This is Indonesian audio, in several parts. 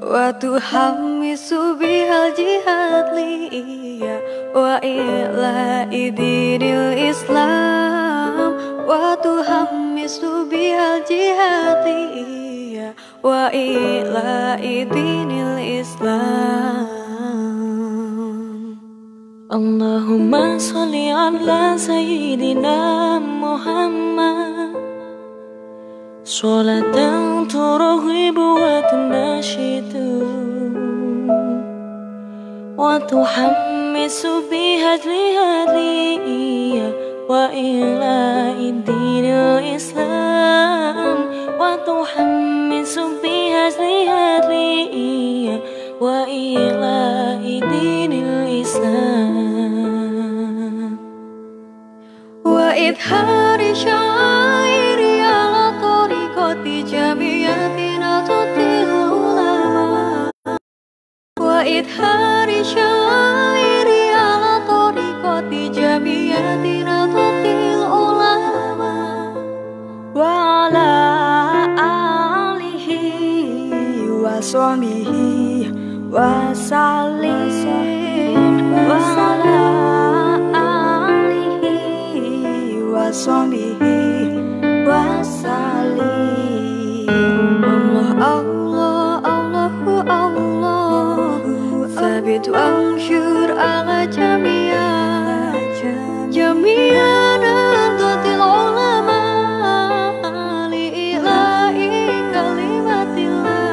wa tuhammisu bihal jihad liya wa ila idinil Islam wa tuhammisu bihal jihad liya wa ila idinil Islam. Allahumma sholli ala sayyidina Muhammad sholatan turghibu wa tunashidu wa tuhammisu bihadliya wa ila idinil Islam wa tuhammisu bihadliya wa ila idinil Islam wa idhari syairi ala tariqati jamiyatina tutil ulama wa idhari syairi ala tariqati jamiyatina tutil ulama wa ala alihi wa sahbihi wa salim wa ala alihi wa sahbihi wa salim. Allah Allahu Allah thabit wa anshur ala jami'an andatil ulama li ilahi kalimatillah.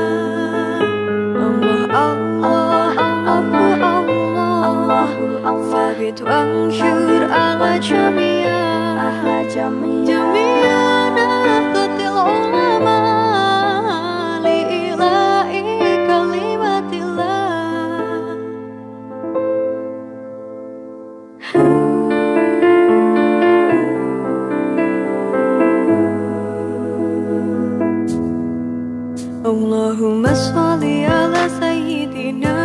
Allah thabit wa anshur ala jami'an andatil ulama li ilahi kalimatillah. Allahumma sholli ala sayyidina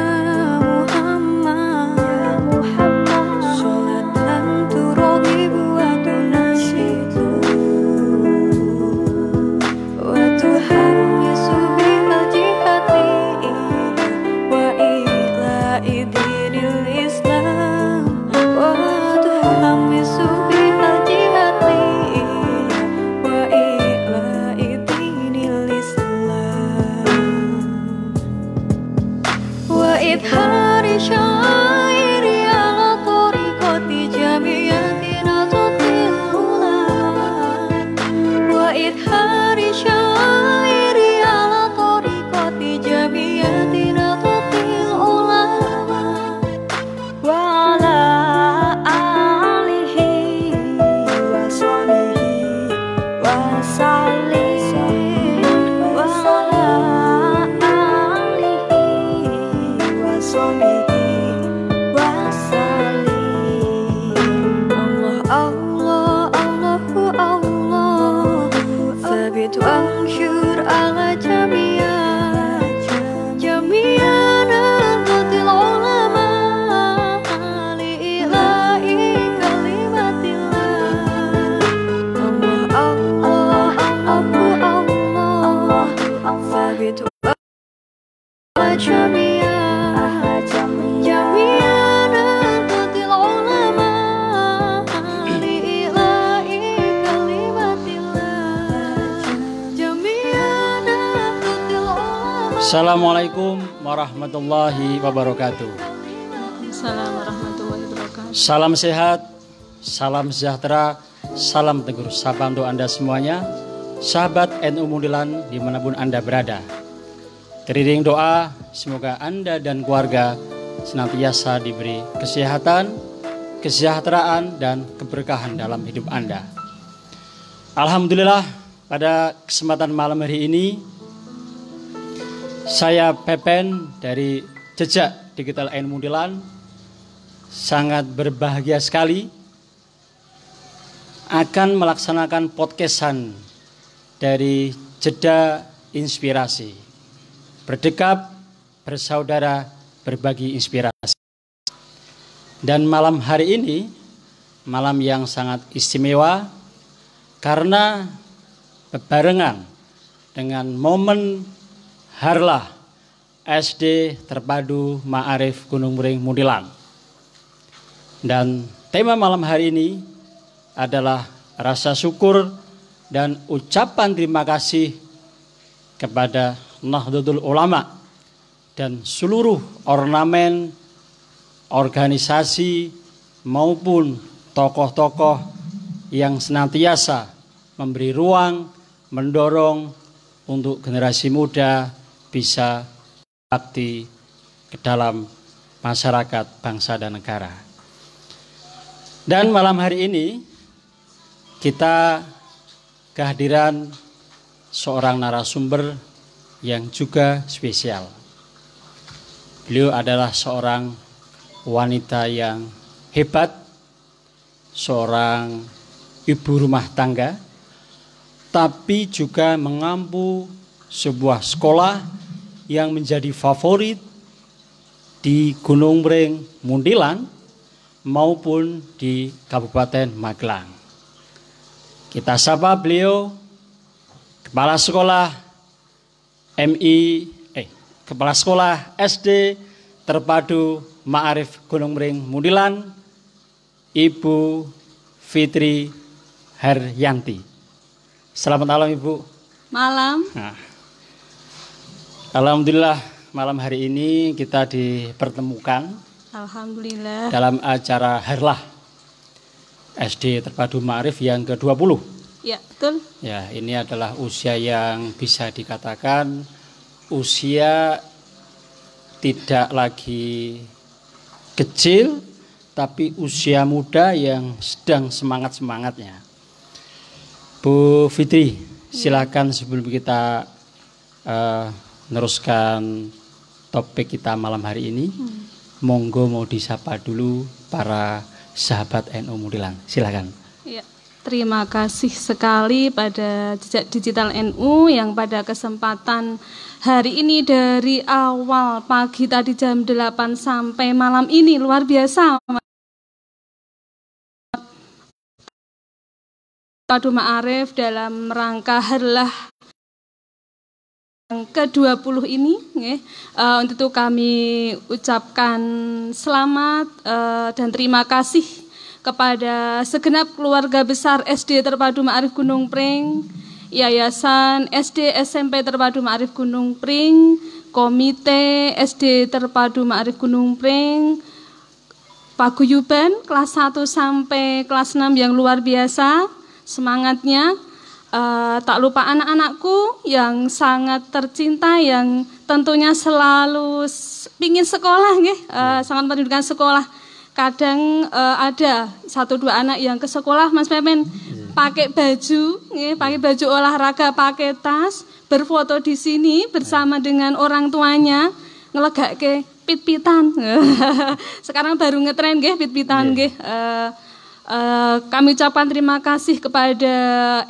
Muhammad sholatan turghibu wa tunashidu wa tuhammisu bihal jihadi wa ila idinil Islam wa tuhammisu bihal jihadi wa ila idinil Islam wa idhari syairi ala tariqati jamiyatina tutil ulama wa idhari syairi ala tariqati jamiyatina tutil ulama wa ala alihi wa sahbihi wa salim wa ala alihi wa sahbihi wa salim. Allah Allahu Allah thabit wa anshur ala jami'an andatil ulama li ilahi kalimatillah. Allah thabit wa ala jami'an andatil ulama li ilahi kalimatillah jami'an andatil ulama. Assalamualaikum warahmatullahi wabarakatuh. Assalamualaikum warahmatullahi wabarakatuh. Salam sehat, salam sejahtera, salam teguh sapa untuk Anda semuanya, sahabat NU Mundilan dimanapun Anda berada. Teriring doa, semoga Anda dan keluarga senantiasa diberi kesehatan, kesejahteraan, dan keberkahan dalam hidup Anda. Alhamdulillah, pada kesempatan malam hari ini, saya Pepen dari Jejak Digital NU Mundilan sangat berbahagia sekali akan melaksanakan podcastan dari Jeda Inspirasi. Berdekap, bersaudara, berbagi inspirasi. Dan malam hari ini, malam yang sangat istimewa karena berbarengan dengan momen Harlah SD Terpadu Ma'arif Gunung Mering Muntilan. Dan tema malam hari ini adalah rasa syukur dan ucapan terima kasih kepada Nahdlatul Ulama dan seluruh ornamen, organisasi maupun tokoh-tokoh yang senantiasa memberi ruang, mendorong untuk generasi muda bisa bakti ke dalam masyarakat, bangsa dan negara. Dan malam hari ini kita kehadiran seorang narasumber yang juga spesial. Beliau adalah seorang wanita yang hebat, seorang ibu rumah tangga, tapi juga mengampu sebuah sekolah yang menjadi favorit di Gunung Mering Muntilan maupun di Kabupaten Magelang. Kita sapa beliau, Kepala Sekolah Kepala Sekolah SD Terpadu Ma'arif Gunung Mering Muntilan, Ibu Fitri Haryanti. Selamat malam Ibu. Malam. Nah, alhamdulillah malam hari ini kita dipertemukan. Alhamdulillah. Dalam acara Harlah SD Terpadu Ma'arif yang ke-20. Ya, betul. Ya, ini adalah usia yang bisa dikatakan usia tidak lagi kecil, tapi usia muda yang sedang semangat-semangatnya. Bu Fitri, silakan sebelum kita meneruskan topik kita malam hari ini, monggo mau disapa dulu para sahabat NU Muntilan. Silakan. Ya, terima kasih sekali pada Jejak Digital NU yang pada kesempatan hari ini dari awal pagi tadi jam 8 sampai malam ini luar biasa. Terpadu Ma'arif dalam rangka Harlah yang ke-20 ini, untuk itu kami ucapkan selamat dan terima kasih kepada segenap keluarga besar SD Terpadu Ma'arif Gunung Pring, Yayasan SD SMP Terpadu Ma'arif Gunung Pring, Komite SD Terpadu Ma'arif Gunung Pring, paguyuban kelas 1 sampai kelas 6 yang luar biasa semangatnya. Tak lupa anak-anakku yang sangat tercinta, yang tentunya selalu pingin sekolah, sangat merindukan sekolah. Kadang ada 1-2 anak yang ke sekolah, Mas Pepen, pakai baju olahraga, pakai tas, berfoto di sini bersama dengan orang tuanya, ngelegake pit-pitan. Sekarang baru ngetren pit-pitan. Kami ucapkan terima kasih kepada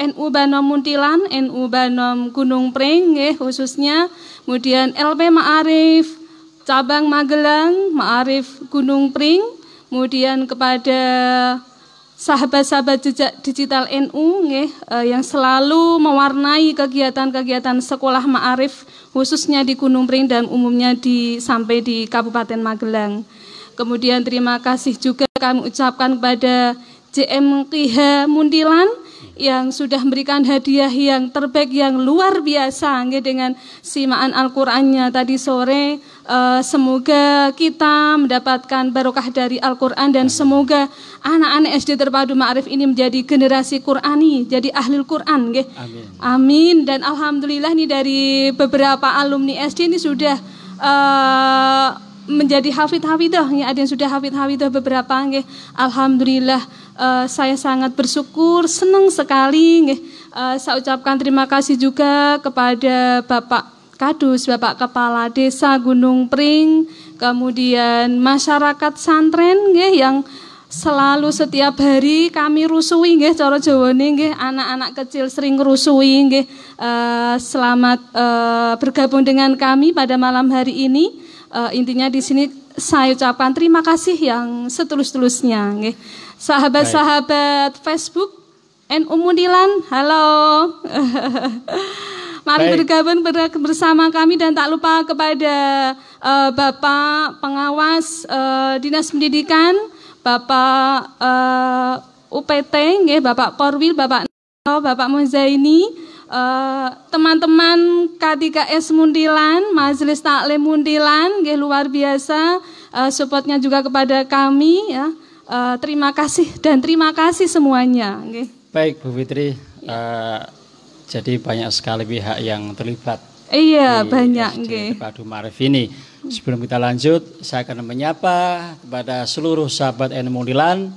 NU Banom Muntilan, NU Banom Gunung Pring khususnya, kemudian LP Ma'arif Cabang Magelang, Ma'arif Gunung Pring, kemudian kepada sahabat-sahabat Jejak Digital NU yang selalu mewarnai kegiatan-kegiatan sekolah Ma'arif khususnya di Gunung Pring dan umumnya sampai di Kabupaten Magelang. Kemudian terima kasih juga kami ucapkan kepada JMKH Muntilan yang sudah memberikan hadiah yang terbaik yang luar biasa dengan simaan Al-Qur'annya tadi sore. Semoga kita mendapatkan barokah dari Al-Qur'an dan semoga anak-anak SD Terpadu Ma'arif ini menjadi generasi Qur'ani, jadi ahli Qur'an. Amin. Amin. Dan alhamdulillah nih dari beberapa alumni SD ini sudah menjadi hafid-hafidah, ada yang sudah hafid-hafidah beberapa. Alhamdulillah, saya sangat bersyukur, senang sekali. Saya ucapkan terima kasih juga kepada Bapak Kadus, Bapak Kepala Desa Gunung Pring, kemudian masyarakat santren yang selalu setiap hari kami rusui cara Jawane anak-anak kecil sering rusui selamat bergabung dengan kami pada malam hari ini. Intinya di sini saya ucapkan terima kasih yang setulus-tulusnya. Sahabat-sahabat Facebook NU Muntilan, halo. Mari Baik. bergabung bersama kami dan tak lupa kepada Bapak Pengawas Dinas Pendidikan, Bapak UPT, nggih, Bapak Korwil, Bapak Nino, Bapak Muzaini, teman-teman K3S Muntilan, Majelis Taklim Muntilan, nggih, luar biasa supportnya juga kepada kami ya. Terima kasih dan terima kasih semuanya. Nggih. Baik Bu Fitri, jadi banyak sekali pihak yang terlibat. Iya, di banyak SD nggih. Terpadu Ma'arif ini. Sebelum kita lanjut, saya akan menyapa kepada seluruh sahabat NU Muntilan,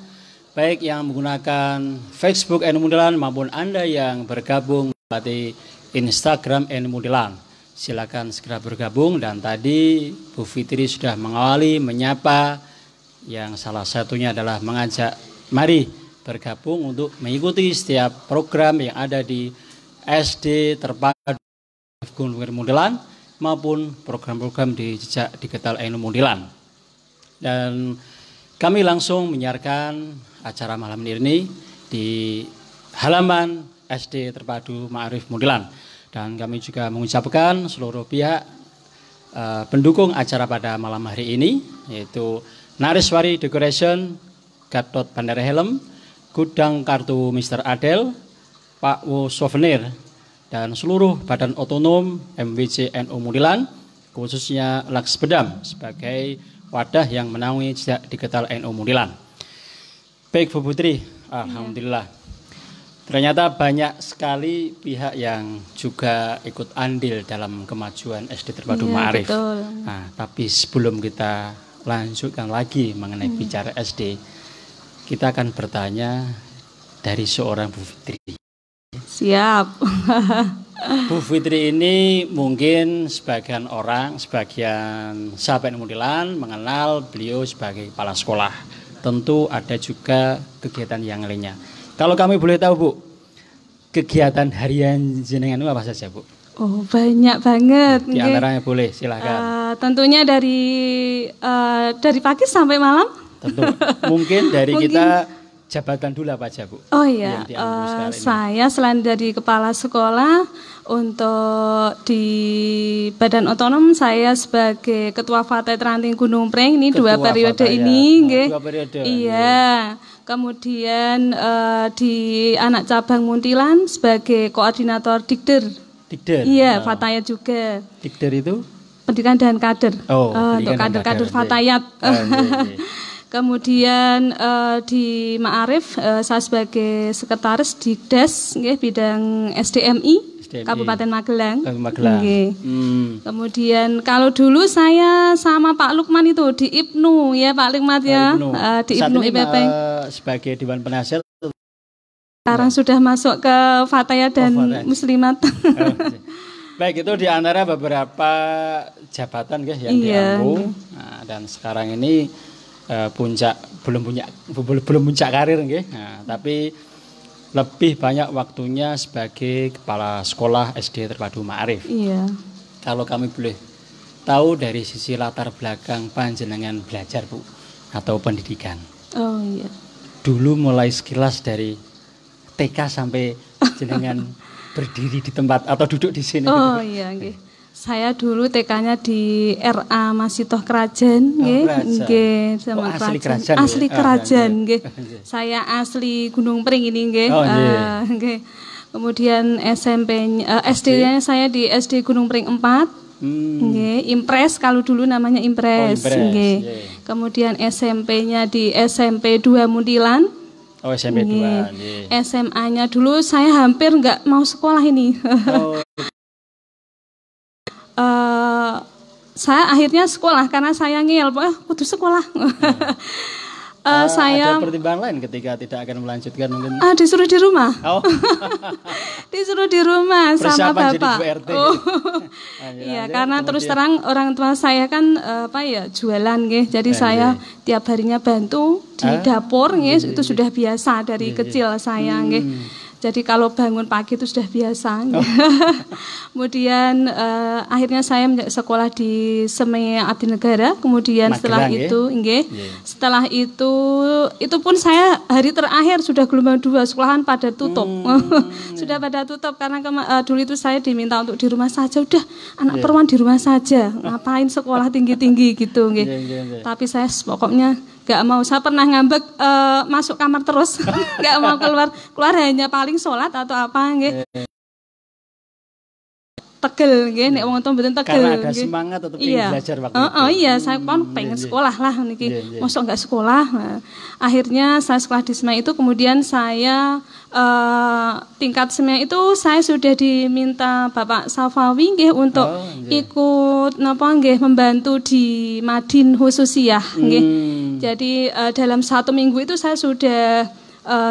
baik yang menggunakan Facebook NU Muntilan maupun Anda yang bergabung di Instagram NU Muntilan. Silakan segera bergabung, dan tadi Bu Fitri sudah mengawali menyapa yang salah satunya adalah mengajak mari bergabung untuk mengikuti setiap program yang ada di SD Terpadu Gunung Muntilan maupun program-program di Jejak Digital NU Muntilan. Dan kami langsung menyiarkan acara malam ini di halaman SD Terpadu Ma'arif Muntilan. Dan kami juga mengucapkan seluruh pihak pendukung acara pada malam hari ini, yaitu Nariswari Decoration, Gatot Bandara Helm, Gudang Kartu Mr. Adel, Pak Wo Souvenir, dan seluruh badan otonom MWC NU Muntilan, khususnya Laksbedam sebagai wadah yang menaungi Jejak Digital NU Muntilan. Baik Bu Putri, alhamdulillah. Ternyata banyak sekali pihak yang juga ikut andil dalam kemajuan SD Terpadu Ma'arif. Betul. Nah, tapi sebelum kita lanjutkan lagi mengenai bicara SD, kita akan bertanya dari seorang Bu Fitri. Siap. Bu Fitri ini mungkin sebagian orang, sebagian sahabat Muntilan mengenal beliau sebagai kepala sekolah. Tentu ada juga kegiatan yang lainnya. Kalau kami boleh tahu Bu, kegiatan harian jenengan itu apa saja Bu? Oh, banyak banget. Di antaranya boleh, silahkan. Tentunya dari pagi sampai malam. Tentu. Mungkin dari kita jabatan dulu apa aja Bu? Oh iya, Yang diambil sekarang ini. saya selain dari kepala sekolah, untuk di Badan Otonom saya sebagai Ketua Fatayat Ranting Gunung Preng ini Ketua 2 periode Fatayat. ini, nggih. 2 periode. Iya. Kemudian di anak cabang Muntilan sebagai koordinator Dikder. Dikder. Iya, Oh. Fatayat juga. Dikder itu? Pendidikan dan kader. Oh, untuk pendidikan dan kader-kader kader. Fatayat. Oh, iya. Kemudian di Ma'arif saya sebagai sekretaris Dikdes nggih, bidang SDMI Kabupaten Magelang. Magelang. Nggih. Hmm. Kemudian kalau dulu saya sama Pak Lukman itu di IPNU ya Pak Lukman ya, di Saat IPNU ini, IPP. sebagai Dewan Penasihat. Sekarang sudah masuk ke Fatayat dan Fatayat. Muslimat. Baik, itu di antara beberapa jabatan guys yang Iya. diambil. Nah, dan sekarang ini belum puncak karir nggih. Nah, tapi lebih banyak waktunya sebagai kepala sekolah SD Terpadu Ma'arif. Iya. Kalau kami boleh tahu dari sisi latar belakang panjenengan belajar Bu atau pendidikan. Oh iya. Dulu mulai sekilas dari TK sampai jenengan berdiri di tempat atau duduk di sini. Oh iya nggih. Saya dulu TK-nya di RA Masitoh Krajan nggih. Krajan. Nggih, Oh, sama asli Krajan. Krajan ya? Asli Oh, Krajan iya. nggih. Saya asli Gunung Pring ini nggih. Oh, iya. Nggih. Kemudian SD-nya saya di SD Gunung Pring 4. Nggih, Impres kalau dulu namanya Impres. Oh, Impres, Nggih. iya. Kemudian SMP-nya di SMP 2 Muntilan. Oh, SMP 2. Nggih. SMA-nya dulu saya hampir nggak mau sekolah ini. Oh, Saya akhirnya sekolah karena saya ngeyel, kudu sekolah. Saya ada pertimbangan lain ketika tidak akan melanjutkan mungkin. disuruh di rumah. Oh. Disuruh di rumah sama Persiapan jadi bapak. Bu RT. Oh. Lanjut, Iya, lanjut. karena terus Kemudian- terang orang tua saya kan jualan nggih. Jadi saya tiap harinya bantu di dapur nggih, itu sudah biasa dari kecil saya nggih. Jadi kalau bangun pagi itu sudah biasa. Kemudian akhirnya saya sekolah di Semea Adinegara. Kemudian setelah itu, setelah itu pun saya hari terakhir sudah gelombang 2 sekolahan pada tutup. Sudah pada tutup karena dulu itu saya diminta untuk di rumah saja. Udah anak perempuan di rumah saja. Ngapain sekolah tinggi-tinggi gitu. Tapi saya pokoknya gak mau, saya pernah ngambek masuk kamar terus, gak mau keluar hanya paling sholat atau apa, tegel, nek wong tua betul tegel. Karena ada semangat atau pengen belajar waktu itu. Iya, saya pengen sekolah lah, niki, mosok nggak sekolah. Nah, akhirnya saya sekolah di Semea itu, kemudian saya tingkat Semea itu saya sudah diminta Bapak Safawi untuk ikut membantu di Madin Khususiyah. Jadi dalam 1 minggu itu saya sudah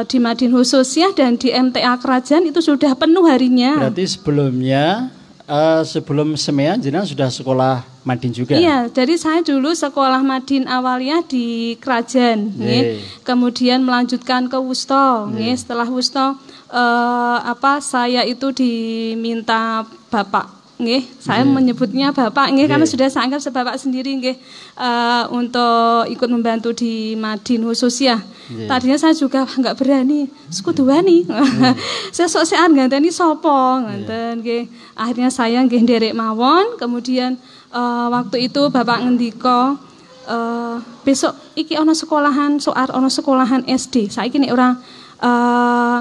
di Madin Khususiyah dan di MTA Kerajaan itu sudah penuh harinya. Berarti sebelum Semea jenengan sudah sekolah Madin juga? Iya, jadi saya dulu sekolah Madin Awaliyah di Kerajaan, kemudian melanjutkan ke Wusto. Setelah Wusto saya itu diminta Bapak. Saya menyebutnya Bapak karena sudah saya anggap sebapak sendiri untuk ikut membantu di Madin Khususiyah. Tadinya saya juga nggak berani, sekutuani. Saya sok-sokan nganteni sopo, nganten akhirnya saya nderek mawon, kemudian waktu itu Bapak ngendika besok iki ono sekolahan sekolahan SD. Saiki nek ora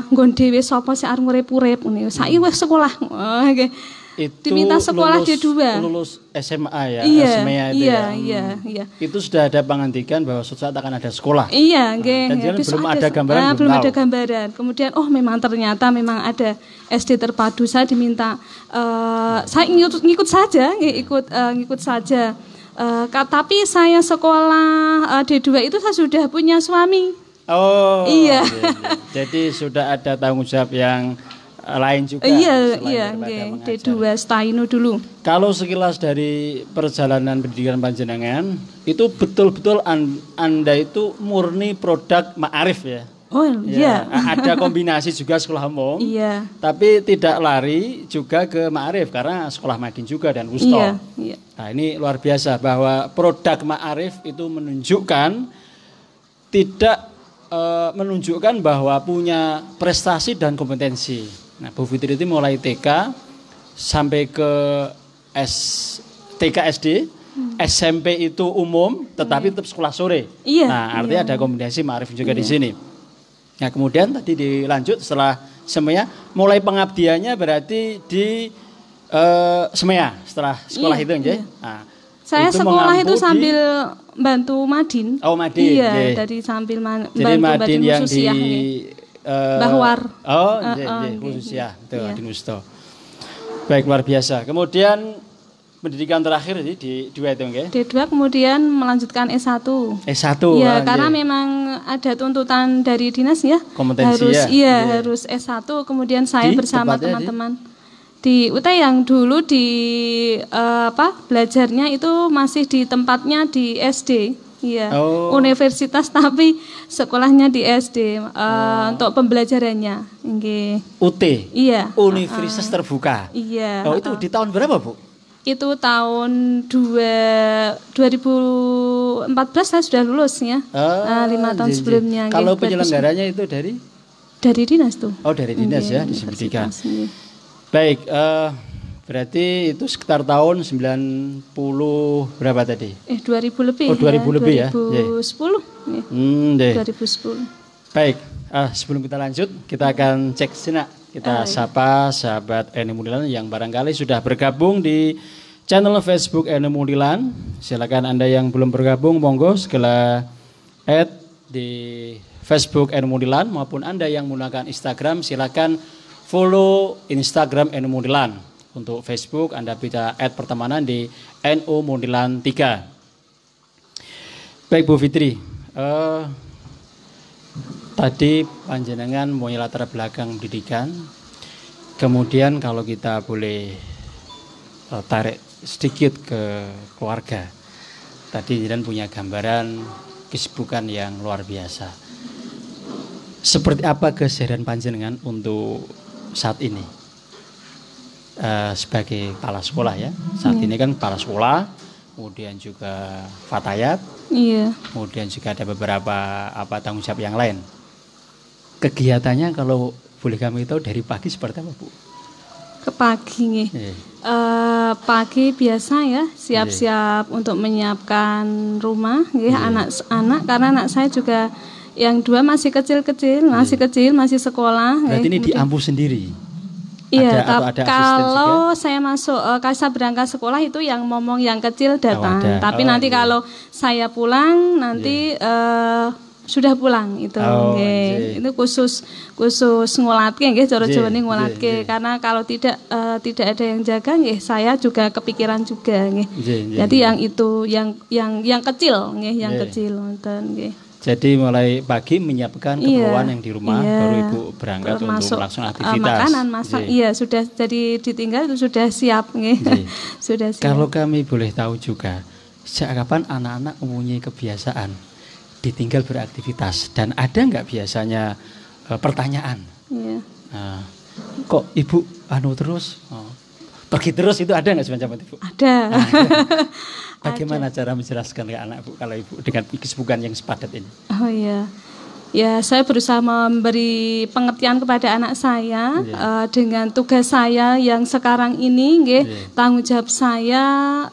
nggon dhewe sapa sing arep urip-urip ngene. Saiki wis sekolah. Itu diminta sekolah D2. Lulus SMA ya, Semea itu iya. Itu sudah ada pengantikan bahwa suatu saat akan ada sekolah. Iya, dan belum ada gambaran, belum ada gambaran. Kemudian ternyata memang ada SD terpadu. Saya diminta saya ngikut saja, ngikut saja. Tapi saya sekolah D2 itu saya sudah punya suami. Oh. Iya. Jadi sudah ada tanggung jawab yang lain juga. Iya, D2 Staino dulu. Kalau sekilas dari perjalanan pendidikan panjenengan, itu betul-betul Anda itu murni produk ma'arif ya. Oh iya. Ada kombinasi juga sekolah umum. Iya. Tapi tidak lari juga ke ma'arif karena sekolah Madin juga dan Wusto. Iya. Nah, ini luar biasa bahwa produk ma'arif itu menunjukkan menunjukkan bahwa punya prestasi dan kompetensi. Nah, Bu Fitri itu mulai TK sampai ke TK SD, SMP itu umum, tetapi tetap sekolah sore. Iya. Nah, artinya ada kombinasi ma'arif juga di sini. Nah, kemudian tadi dilanjut setelah Semea, mulai pengabdiannya berarti di Semea setelah sekolah itu, nggih. Nah, saya sekolah itu sambil bantu Madin. Oh, Madin. Iya, dari sambil bantu Madin yang Khususiyah, di Bahwar. Khususiyah itu di Wusto. Baik, luar biasa. Kemudian pendidikan terakhir di D2 itu, nggih. D2 kemudian melanjutkan S1. S1. Iya, karena memang ada tuntutan dari dinas ya. Kompetensi harus S1. Kemudian saya bersama teman-teman di UT yang dulu belajarnya itu masih di tempatnya di SD. Iya, universitas tapi sekolahnya di SD untuk pembelajarannya. UT. Iya. Universitas terbuka. Iya. Oh, itu di tahun berapa, Bu? Itu tahun 2014 saya sudah lulus ya. 5 tahun sebelumnya. Kalau penyelenggaranya itu dari dinas tuh. Oh, dari dinas ya, di pendidikan. Baik, berarti itu sekitar tahun 90 berapa tadi? 2000 lebih. Oh, 2000 lebih ya. 2010. Ya. 2010. Baik, sebelum kita lanjut, kita akan cek sejenak. Kita sapa sahabat NU Mundilan yang barangkali sudah bergabung di channel Facebook NU Mundilan. Silakan Anda yang belum bergabung, monggo segala add di Facebook NU Mundilan, maupun Anda yang menggunakan Instagram, silakan follow Instagram NU Mundilan. Untuk Facebook Anda bisa add pertemanan di NU Mundilan 3. Baik, Bu Fitri, tadi panjenengan mau latar belakang pendidikan. Kemudian kalau kita boleh tarik sedikit ke keluarga. Tadi jenengan punya gambaran kesibukan yang luar biasa. Seperti apa keseharian panjenengan untuk saat ini sebagai kepala sekolah ya? Saat ini kan kepala sekolah, kemudian juga fatayat, Iya. kemudian juga ada beberapa tanggung jawab yang lain. Kegiatannya kalau boleh kami tahu dari pagi seperti apa, Bu? Ke pagi nggih. Pagi biasa ya, siap-siap untuk menyiapkan rumah nggih, anak-anak, karena anak saya juga yang dua masih kecil-kecil, masih sekolah. Berarti ini di Ampuh sendiri? Iya, ada kalau saya masuk, kalau saya berangkat sekolah itu yang momong yang kecil datang. Tapi nanti kalau saya pulang nanti sudah pulang itu. Itu khusus ngolatke nggih, cara Jawane ngolatke. Karena kalau tidak ada yang jaga nggih, saya juga kepikiran juga nggih. Jadi yang itu yang kecil nggih, yang kecil wonten nggih. Jadi mulai pagi menyiapkan keperluan yang di rumah, baru Ibu berangkat untuk melaksanakan aktivitas. Makanan, masak, sudah jadi ditinggal itu sudah siap, sudah siap. Kalau kami boleh tahu juga, sejak kapan anak-anak mempunyai kebiasaan ditinggal beraktivitas, dan ada nggak biasanya pertanyaan? Kok Ibu terus? Pergi terus, itu ada nggak semacam itu, Bu? Ada. Bagaimana cara menjelaskan ke anak, Bu, kalau Ibu dengan kesibukan yang sepadat ini? Oh iya, ya saya berusaha memberi pengertian kepada anak saya dengan tugas saya yang sekarang ini, tanggung jawab saya,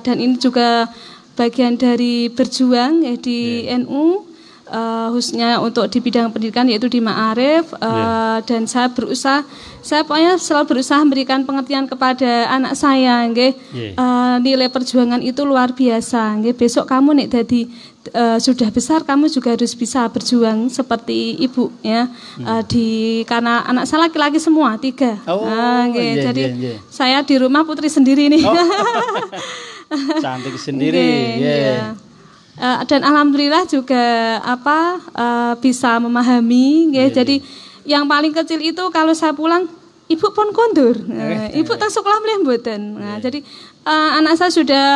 dan ini juga bagian dari berjuang di NU. Khususnya untuk di bidang pendidikan yaitu di Ma'arif, dan saya pokoknya selalu berusaha memberikan pengertian kepada anak saya, nilai perjuangan itu luar biasa, besok kamu nek jadi sudah besar kamu juga harus bisa berjuang seperti ibu ya, karena anak saya laki-laki semua 3. Jadi saya di rumah putri sendiri nih. Cantik sendiri. Dan alhamdulillah juga bisa memahami, jadi yang paling kecil itu kalau saya pulang ibu pun kondur, ibu tak sekolah mulih mboten. Jadi anak saya sudah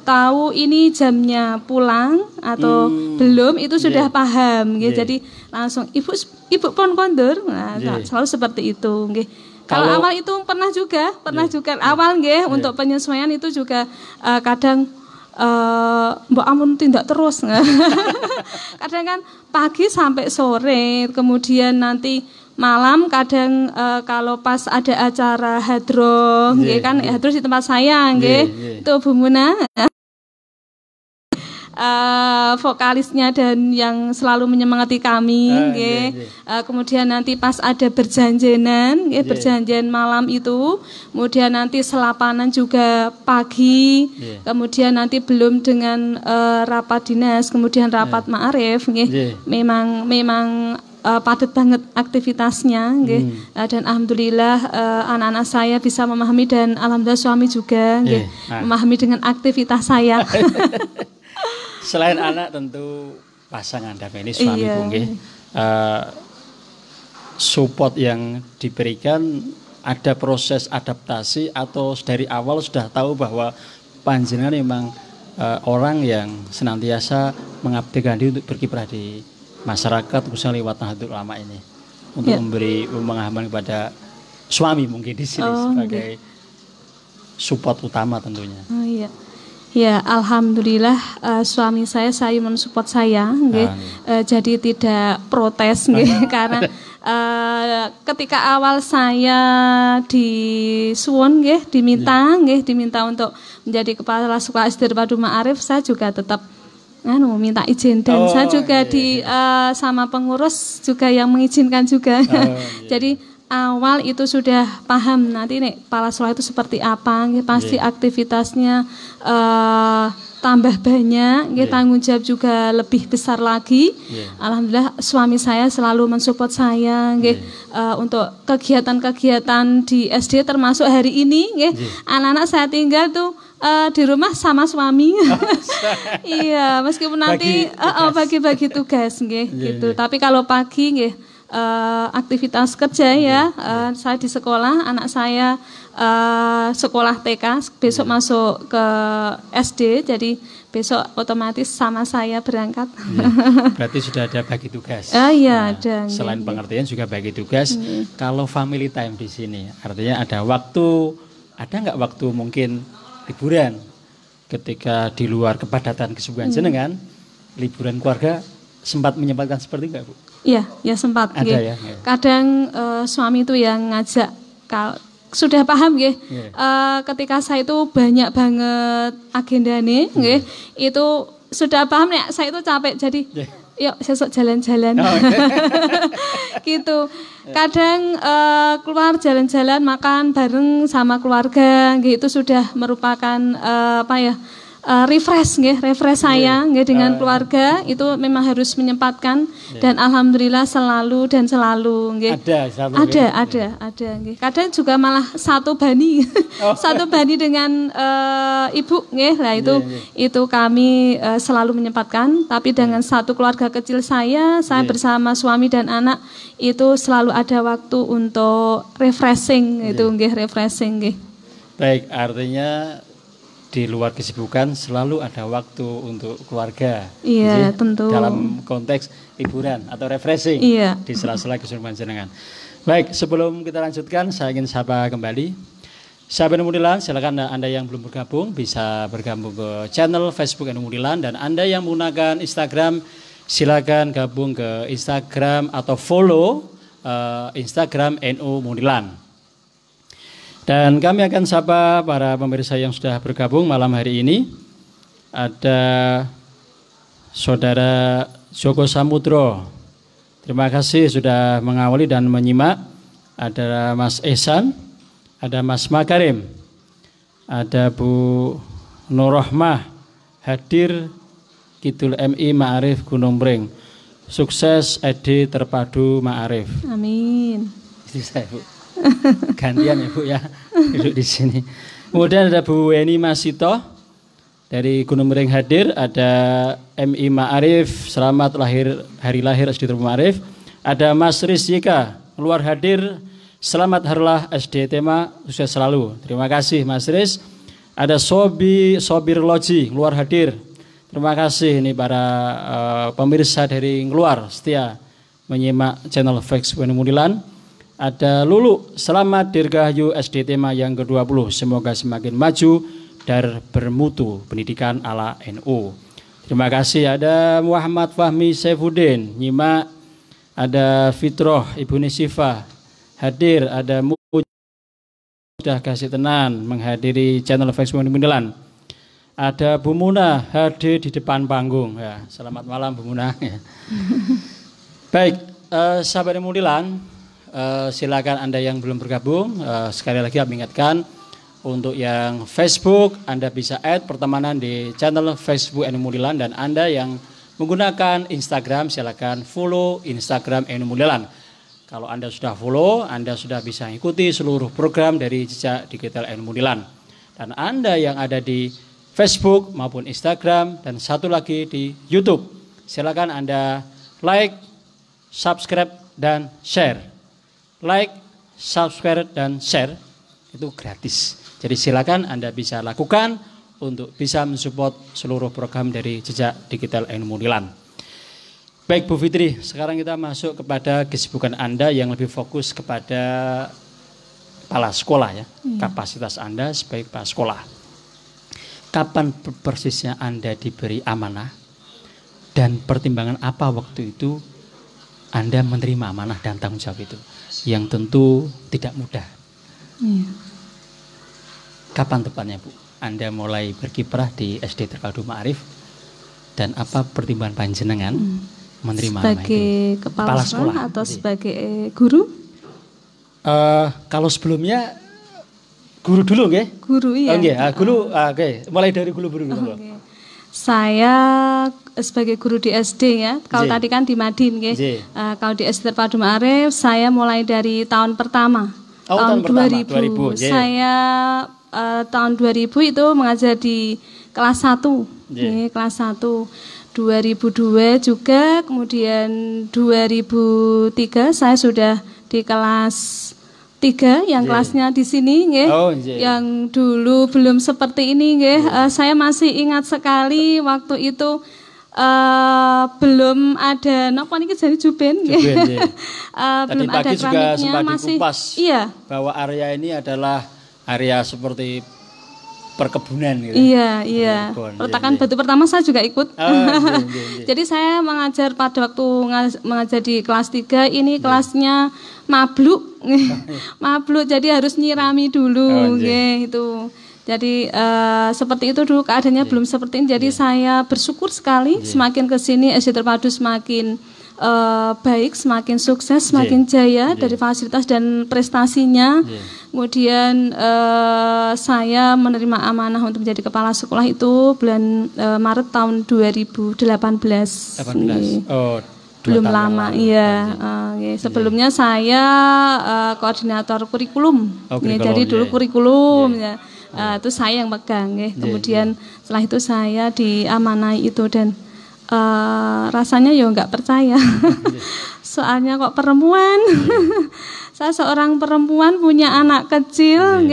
tahu ini jamnya pulang atau belum, itu sudah paham, jadi langsung ibu pun kondur, selalu seperti itu. Kalau awal itu pernah juga awal untuk penyesuaian itu juga kadang Mbak Amun tindak terus. Kadang kan pagi sampai sore, kemudian nanti malam kadang kalau pas ada acara hadroh, hadroh di tempat saya, itu Bu Muna. Vokalisnya dan yang selalu menyemangati kami, kemudian nanti pas ada berjanjian malam itu, kemudian nanti selapanan juga pagi, kemudian nanti belum dengan rapat dinas, kemudian rapat Ma'arif, memang padat banget aktivitasnya, dan alhamdulillah anak-anak saya bisa memahami, dan alhamdulillah suami juga memahami dengan aktivitas saya. Selain anak tentu pasangan Anda ini suami, Bu, support yang diberikan, ada proses adaptasi atau dari awal sudah tahu bahwa panjenengan memang orang yang senantiasa mengabdikan diri untuk berkiprah di masyarakat, khususnya lewat Nahdlatul Ulama ini, untuk memberi pemahaman kepada suami mungkin di sini sebagai support utama tentunya. Ya, alhamdulillah suami saya mensupport saya, jadi tidak protes, karena ketika awal saya disuwun, diminta untuk menjadi kepala sekolah SD Terpadu Ma'arif, saya juga tetap minta izin, dan saya juga sama pengurus juga yang mengizinkan juga. Jadi awal itu sudah paham nanti kepala sekolah itu seperti apa, pasti aktivitasnya tambah banyak, tanggung jawab juga lebih besar lagi. Alhamdulillah suami saya selalu mensupport saya, untuk kegiatan-kegiatan di SD, termasuk hari ini, anak-anak saya tinggal tuh di rumah sama suami. Iya, meskipun nanti bagi-bagi tugas, gitu. Tapi kalau pagi, aktivitas kerja ya. Saya di sekolah, anak saya sekolah TK, besok masuk ke SD, jadi besok otomatis sama saya berangkat. Berarti sudah ada bagi tugas. Iya, ada. Selain pengertian juga bagi tugas. Kalau family time di sini, artinya ada waktu, ada nggak waktu mungkin liburan ketika di luar kepadatan kesibukan jenengan, liburan keluarga sempat menyempatkan seperti enggak, Bu? Iya, ya sempat. Ada ya. Kadang suami itu yang ngajak, sudah paham nggih. Ketika saya itu banyak banget agendane nggih, itu sudah paham nek saya itu capek jadi yuk sesuk jalan-jalan. Gitu. Kadang keluar jalan-jalan makan bareng sama keluarga nggih, itu sudah merupakan refresh saya dengan keluarga, itu memang harus menyempatkan dan alhamdulillah selalu nggih. Ada nggih. Kadang juga malah satu bani dengan ibu nggih. Lah itu kami selalu menyempatkan, tapi dengan satu keluarga kecil saya bersama suami dan anak itu selalu ada waktu untuk refreshing itu nggih, refreshing nggih. Baik, artinya di luar kesibukan selalu ada waktu untuk keluarga. Iya, tentu. Dalam konteks hiburan atau refreshing di sela-sela kesibukan jenengan. Baik, sebelum kita lanjutkan, saya ingin sapa kembali. Sahabat NU Mundilan, silakan Anda yang belum bergabung bisa bergabung ke channel Facebook NU Mundilan, dan Anda yang menggunakan Instagram silakan gabung ke Instagram atau follow Instagram NU Mundilan. Dan kami akan sapa para pemirsa yang sudah bergabung malam hari ini. Ada Saudara Joko Samudro, terima kasih sudah mengawali dan menyimak. Ada Mas Ehsan, ada Mas Makarim, ada Bu Nurrohmah, hadir Kidul MI Ma'arif Gunung Pring. Sukses ED Terpadu Ma'arif. Amin. Itu saya, Bu. Gantian ya, Bu ya, duduk di sini. Kemudian ada Bu Weni Masito dari Gunung Mering hadir. Ada MI Ma'arif, selamat hari lahir SD Terpadu Ma'arif. Ada Mas Rizika keluar hadir, selamat harlah SD Tema, sukses selalu. Terima kasih Mas Riz. Ada Sobir Loji keluar hadir. Terima kasih ini para pemirsa dari luar setia menyimak channel Facebook NU Mundilan. Ada Lulu, selamat Dirgahayu SD Tema yang ke-20. Semoga semakin maju dan bermutu pendidikan ala NU. Terima kasih. Ada Muhammad Fahmi Saifuddin nyimak. Ada Fitroh Ibu Nisifa hadir. Ada Mudah Kasih Tenan menghadiri channel Facebook NU Mundilan. Ada Bu Muna hadir di depan panggung. Ya, selamat malam Bu Muna. Baik, sahabat NU Mundilan, silakan Anda yang belum bergabung, sekali lagi kami ingatkan untuk yang Facebook Anda bisa add pertemanan di channel Facebook NU Mundilan, dan Anda yang menggunakan Instagram silakan follow Instagram NU Mundilan. Kalau Anda sudah follow, Anda sudah bisa ikuti seluruh program dari Jejak Digital NU Mundilan. Dan Anda yang ada di Facebook maupun Instagram dan satu lagi di YouTube, silakan Anda like, subscribe dan share. Like, subscribe, dan share itu gratis. Jadi silakan Anda bisa lakukan untuk bisa mensupport seluruh program dari Jejak Digital NU Mundilan. Baik Bu Fitri, sekarang kita masuk kepada kesibukan Anda yang lebih fokus kepada kepala sekolah ya. Kapasitas Anda sebagai kepala sekolah. Kapan persisnya Anda diberi amanah dan pertimbangan apa waktu itu Anda menerima amanah dan tanggung jawab itu? Yang tentu tidak mudah. Kapan tepatnya Bu Anda mulai berkiprah di SD Terpadu Ma'arif, dan apa pertimbangan panjenengan menerima sebagai kepala sekolah atau sebagai guru? Kalau sebelumnya guru dulu nggih? Guru iya. Guru oke. Mulai dari guru dulu. Okay. Saya sebagai guru di SD ya. Kalau tadi kan di Madin nggih. Kalau di SD Terpadu Ma'arif saya mulai dari tahun pertama. Tahun 2000. Saya tahun 2000 itu mengajar di kelas 1. Kelas 1. 2002 juga, kemudian 2003 saya sudah di kelas 3 yang kelasnya di sini nggih. Yang dulu belum seperti ini nggih. Saya masih ingat sekali waktu itu belum ada napa niki jadi juben nggih. Tadi Belum pagi ada juga keramiknya, sempat masih dikupas iya. bahwa area ini adalah area seperti perkebunan gitu. Iya. Peletakan batu pertama saya juga ikut. Jadi saya mengajar pada waktu mengajar di kelas 3 ini kelasnya mabluk. Mabluk jadi harus nyirami dulu nggih itu. Jadi seperti itu dulu keadaannya belum seperti ini. Jadi saya bersyukur sekali semakin ke sini SD Terpadu semakin baik, semakin sukses, semakin jaya dari fasilitas dan prestasinya. Kemudian saya menerima amanah untuk menjadi kepala sekolah itu bulan Maret tahun 2018. Belum lama, iya. Sebelumnya saya koordinator kurikulum. Jadi dulu kurikulum ya. Itu saya yang pegang. Kemudian setelah itu saya diamanai itu dan rasanya ya nggak percaya. Soalnya kok perempuan. Saya seorang perempuan punya anak kecil,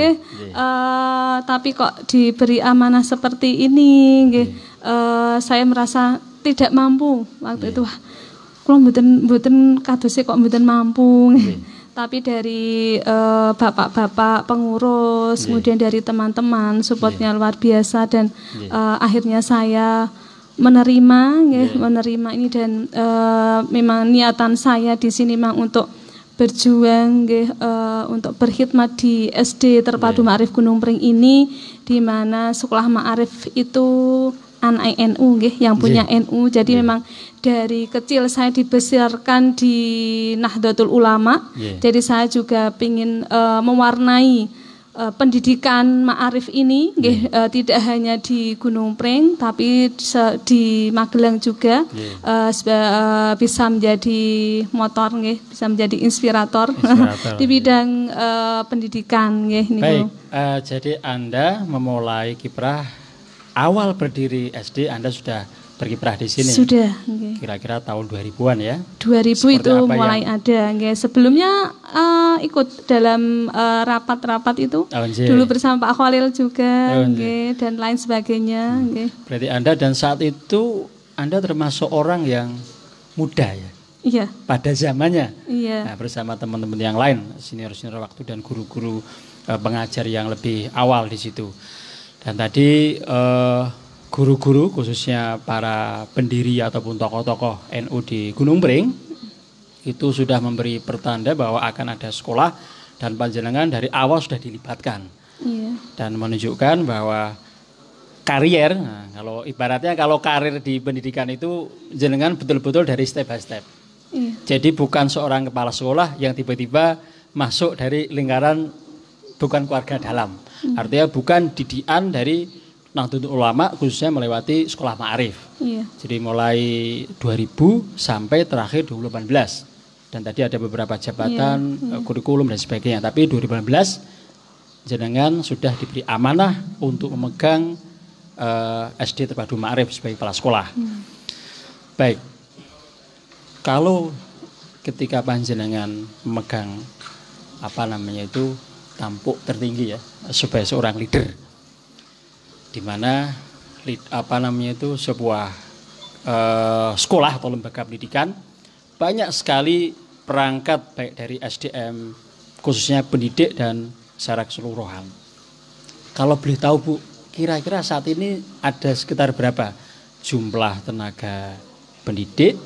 tapi kok diberi amanah seperti ini, saya merasa tidak mampu waktu itu. Wah, kalau mboten kadose kok mboten mampu. Tapi dari bapak-bapak pengurus, kemudian dari teman-teman, supportnya luar biasa dan akhirnya saya menerima ini dan memang niatan saya di sini memang untuk berjuang untuk berkhidmat di SD Terpadu Ma'arif Gunung Pring ini, di mana sekolah Ma'arif itu anak NU yang punya NU. Jadi memang dari kecil saya dibesarkan di Nahdlatul Ulama. Jadi saya juga ingin mewarnai pendidikan Ma'arif ini tidak hanya di Gunung Pring tapi di Magelang juga bisa menjadi motor bisa menjadi inspirator di bidang pendidikan Baik, jadi Anda memulai kiprah awal berdiri SD Anda sudah berkiprah di sini. Sudah. Kira-kira tahun 2000-an ya. 2000 seperti itu mulai ada. Sebelumnya ikut dalam rapat-rapat itu. Dulu bersama Pak Khalil juga, dan lain sebagainya. Berarti Anda dan saat itu Anda termasuk orang yang muda ya. Iya. Pada zamannya. Iya. Nah, bersama teman-teman yang lain, senior-senior waktu dan guru-guru pengajar yang lebih awal di situ. Dan tadi guru-guru khususnya para pendiri ataupun tokoh-tokoh NU di Gunung Pring itu sudah memberi pertanda bahwa akan ada sekolah dan panjenengan dari awal sudah dilibatkan dan menunjukkan bahwa karier, kalau ibaratnya kalau karir di pendidikan itu jenengan betul-betul dari step by step. Jadi bukan seorang kepala sekolah yang tiba-tiba masuk dari lingkaran bukan keluarga dalam, artinya bukan didikan dari Nahdlatul Ulama khususnya melewati sekolah Ma'arif. Jadi mulai 2000 sampai terakhir 2018. Dan tadi ada beberapa jabatan, kurikulum dan sebagainya. Tapi 2018 jenengan sudah diberi amanah untuk memegang SD Terpadu Ma'arif sebagai kepala sekolah. Baik. Kalau ketika panjenengan memegang tampuk tertinggi ya sebagai seorang leader, di mana sebuah sekolah atau lembaga pendidikan banyak sekali perangkat baik dari SDM khususnya pendidik dan secara keseluruhan. Kalau boleh tahu Bu, kira-kira saat ini ada sekitar berapa jumlah tenaga pendidik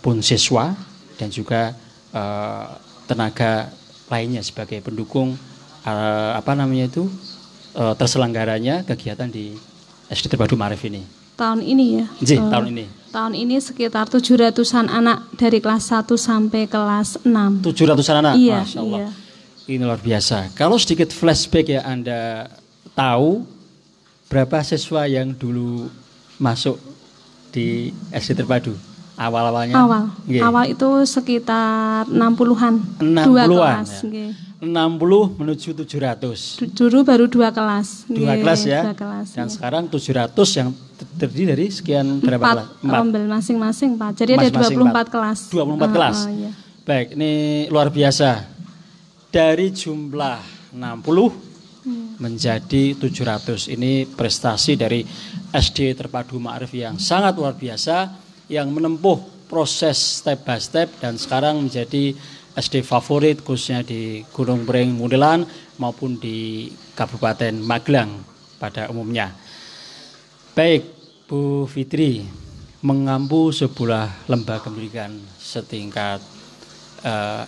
pun siswa dan juga tenaga lainnya sebagai pendukung terselenggaranya kegiatan di SD Terpadu Ma'arif ini? Tahun ini ya? Tahun ini. Tahun ini sekitar 700-an anak dari kelas 1 sampai kelas 6. 700-an anak? Iya, Masya Allah. Ini luar biasa. Kalau sedikit flashback ya, Anda tahu berapa siswa yang dulu masuk di SD Terpadu? Awal-awalnya? Nggih. Awal itu sekitar 60-an. 60-an, Dua kelas. ya. Nggih. 60 menuju 700. Dulu baru 2 kelas. Dua Nggih, kelas ya. 2 kelas. Dan Nggih. sekarang 700 yang terdiri dari sekian berapa kelas? 4 rombel masing-masing, Pak. Jadi ada Masing-masing 24 kelas. 24 kelas. Iya. Baik, ini luar biasa. Dari jumlah 60 menjadi 700. Ini prestasi dari SD Terpadu Ma'arif yang sangat luar biasa, yang menempuh proses step by step dan sekarang menjadi SD favorit khususnya di Gunung Pring Muntilan maupun di Kabupaten Magelang pada umumnya. Baik, Bu Fitri, mengampu sebuah lembaga pendidikan setingkat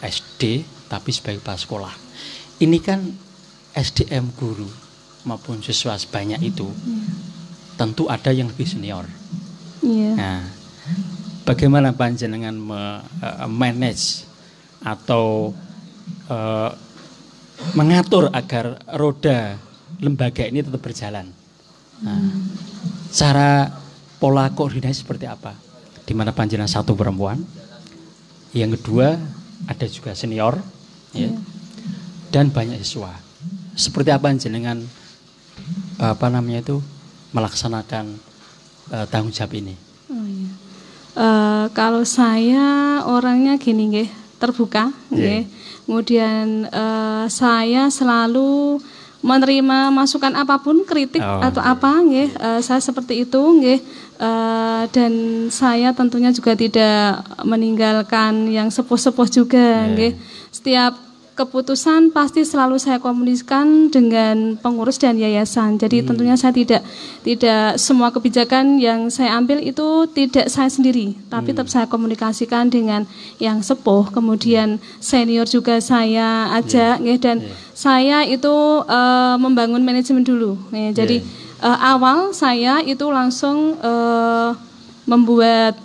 SD tapi sebagai kepala sekolah. Ini kan SDM guru maupun siswa sebanyak itu tentu ada yang lebih senior. Iya. Nah, bagaimana panjenengan manage atau mengatur agar roda lembaga ini tetap berjalan? Nah, cara pola koordinasi seperti apa? Di mana panjenengan satu perempuan, yang kedua ada juga senior, ya, dan banyak siswa. Seperti apa panjenengan melaksanakan tanggung jawab ini? Oh, iya. Kalau saya orangnya gini nggih, terbuka nggih. Kemudian saya selalu menerima masukan apapun, kritik atau apa nggih. Saya seperti itu nggih. Dan saya tentunya juga tidak meninggalkan yang sepuh-sepuh juga nggih. Setiap keputusan pasti selalu saya komunikasikan dengan pengurus dan yayasan. Jadi tentunya saya tidak semua kebijakan yang saya ambil itu tidak saya sendiri, tapi tetap saya komunikasikan dengan yang sepuh. Kemudian senior juga saya ajak, dan saya itu membangun manajemen dulu. Jadi awal saya itu langsung membuat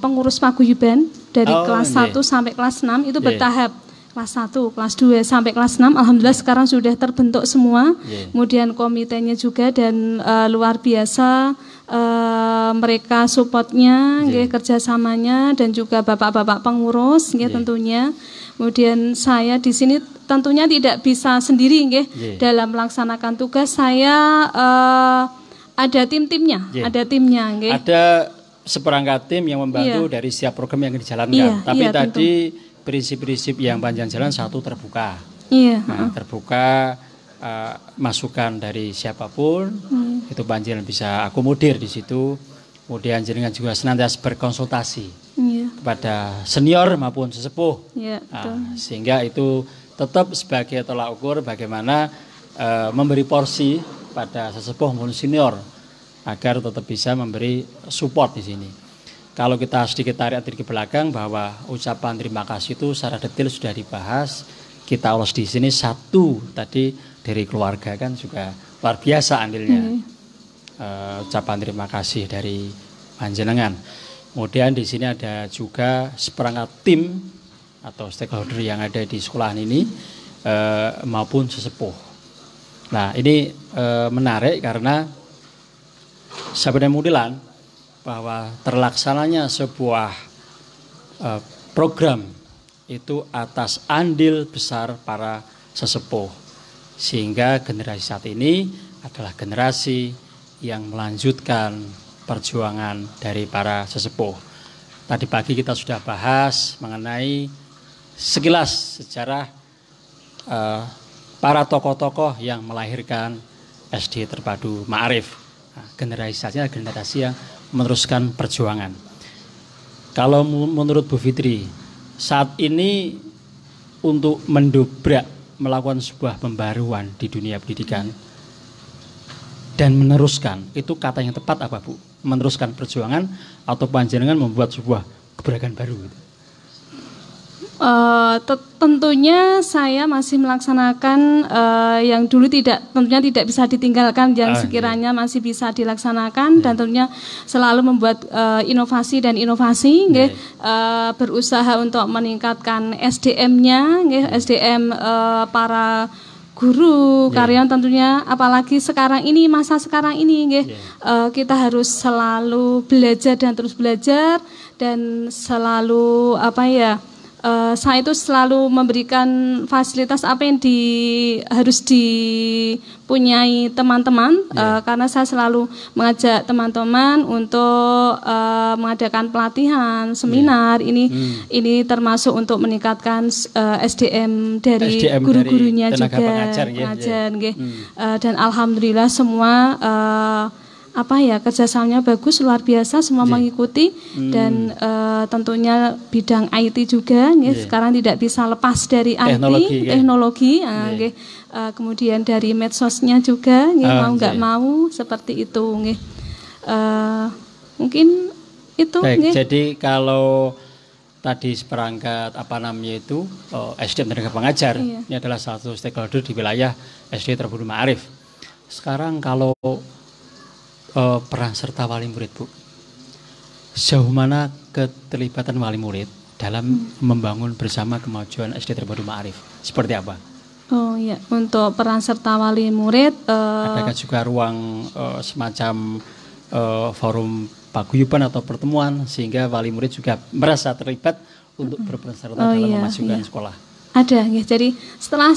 pengurus paguyuban dari kelas 1 sampai kelas 6 itu bertahap. Kelas 1, kelas 2 sampai kelas 6 alhamdulillah sekarang sudah terbentuk semua. Kemudian komitenya juga dan luar biasa mereka supportnya, kerjasamanya dan juga bapak-bapak pengurus, tentunya. Kemudian saya di sini tentunya tidak bisa sendiri, dalam melaksanakan tugas saya ada tim-timnya, ada timnya, Ada seperangkat tim yang membantu dari setiap program yang dijalankan. Tapi tadi prinsip-prinsip yang panjang jalan satu terbuka. Terbuka masukan dari siapapun itu panjenengan bisa akomodir di situ. Kemudian jenengan juga senantiasa berkonsultasi kepada senior maupun sesepuh. Sehingga itu tetap sebagai tolak ukur bagaimana memberi porsi pada sesepuh maupun senior agar tetap bisa memberi support di sini. Kalau kita sedikit tarik ke belakang bahwa ucapan terima kasih itu secara detail sudah dibahas. Kita ulas di sini satu tadi dari keluarga kan juga luar biasa andilnya. Ucapan terima kasih dari panjenengan. Kemudian di sini ada juga seperangkat tim atau stakeholder yang ada di sekolahan ini maupun sesepuh. Nah ini menarik karena sahabat Muntilan bahwa terlaksananya sebuah program itu atas andil besar para sesepuh, sehingga generasi saat ini adalah generasi yang melanjutkan perjuangan dari para sesepuh. Tadi pagi kita sudah bahas mengenai sekilas sejarah para tokoh-tokoh yang melahirkan SD Terpadu Ma'arif. Nah, generasi saat ini adalah generasi yang meneruskan perjuangan. Kalau menurut Bu Fitri, saat ini untuk mendobrak melakukan sebuah pembaruan di dunia pendidikan dan meneruskan, itu kata yang tepat apa Bu? Meneruskan perjuangan atau panjenengan membuat sebuah gebrakan baru? Tentunya saya masih melaksanakan yang dulu tentunya tidak bisa ditinggalkan, yang sekiranya masih bisa dilaksanakan, dan tentunya selalu membuat inovasi dan inovasi, berusaha untuk meningkatkan SDM-nya, SDM para guru, karyawan tentunya, apalagi sekarang ini, masa sekarang ini nggih, kita harus selalu belajar dan terus belajar, dan selalu saya itu selalu memberikan fasilitas apa yang harus dipunyai teman-teman, karena saya selalu mengajak teman-teman untuk mengadakan pelatihan, seminar. Ini termasuk untuk meningkatkan SDM dari guru-gurunya juga, pengajar. Dan alhamdulillah semua kerjasamanya bagus, luar biasa, semua mengikuti, dan tentunya bidang IT juga, sekarang tidak bisa lepas dari teknologi, kemudian dari medsosnya juga, mau nggak mau seperti itu, mungkin itu. Baik, jadi kalau tadi seperangkat SDM tenaga pengajar, ini adalah satu stakeholder di wilayah SD Terpadu Ma'arif. Sekarang kalau peran serta wali murid, Bu, sejauh mana keterlibatan wali murid dalam membangun bersama kemajuan SD Terpadu Ma'arif? Seperti apa? Oh iya, untuk peran serta wali murid, adakah juga ruang semacam forum paguyuban atau pertemuan sehingga wali murid juga merasa terlibat untuk berperan serta dalam memajukan sekolah? Ada, ya. Jadi setelah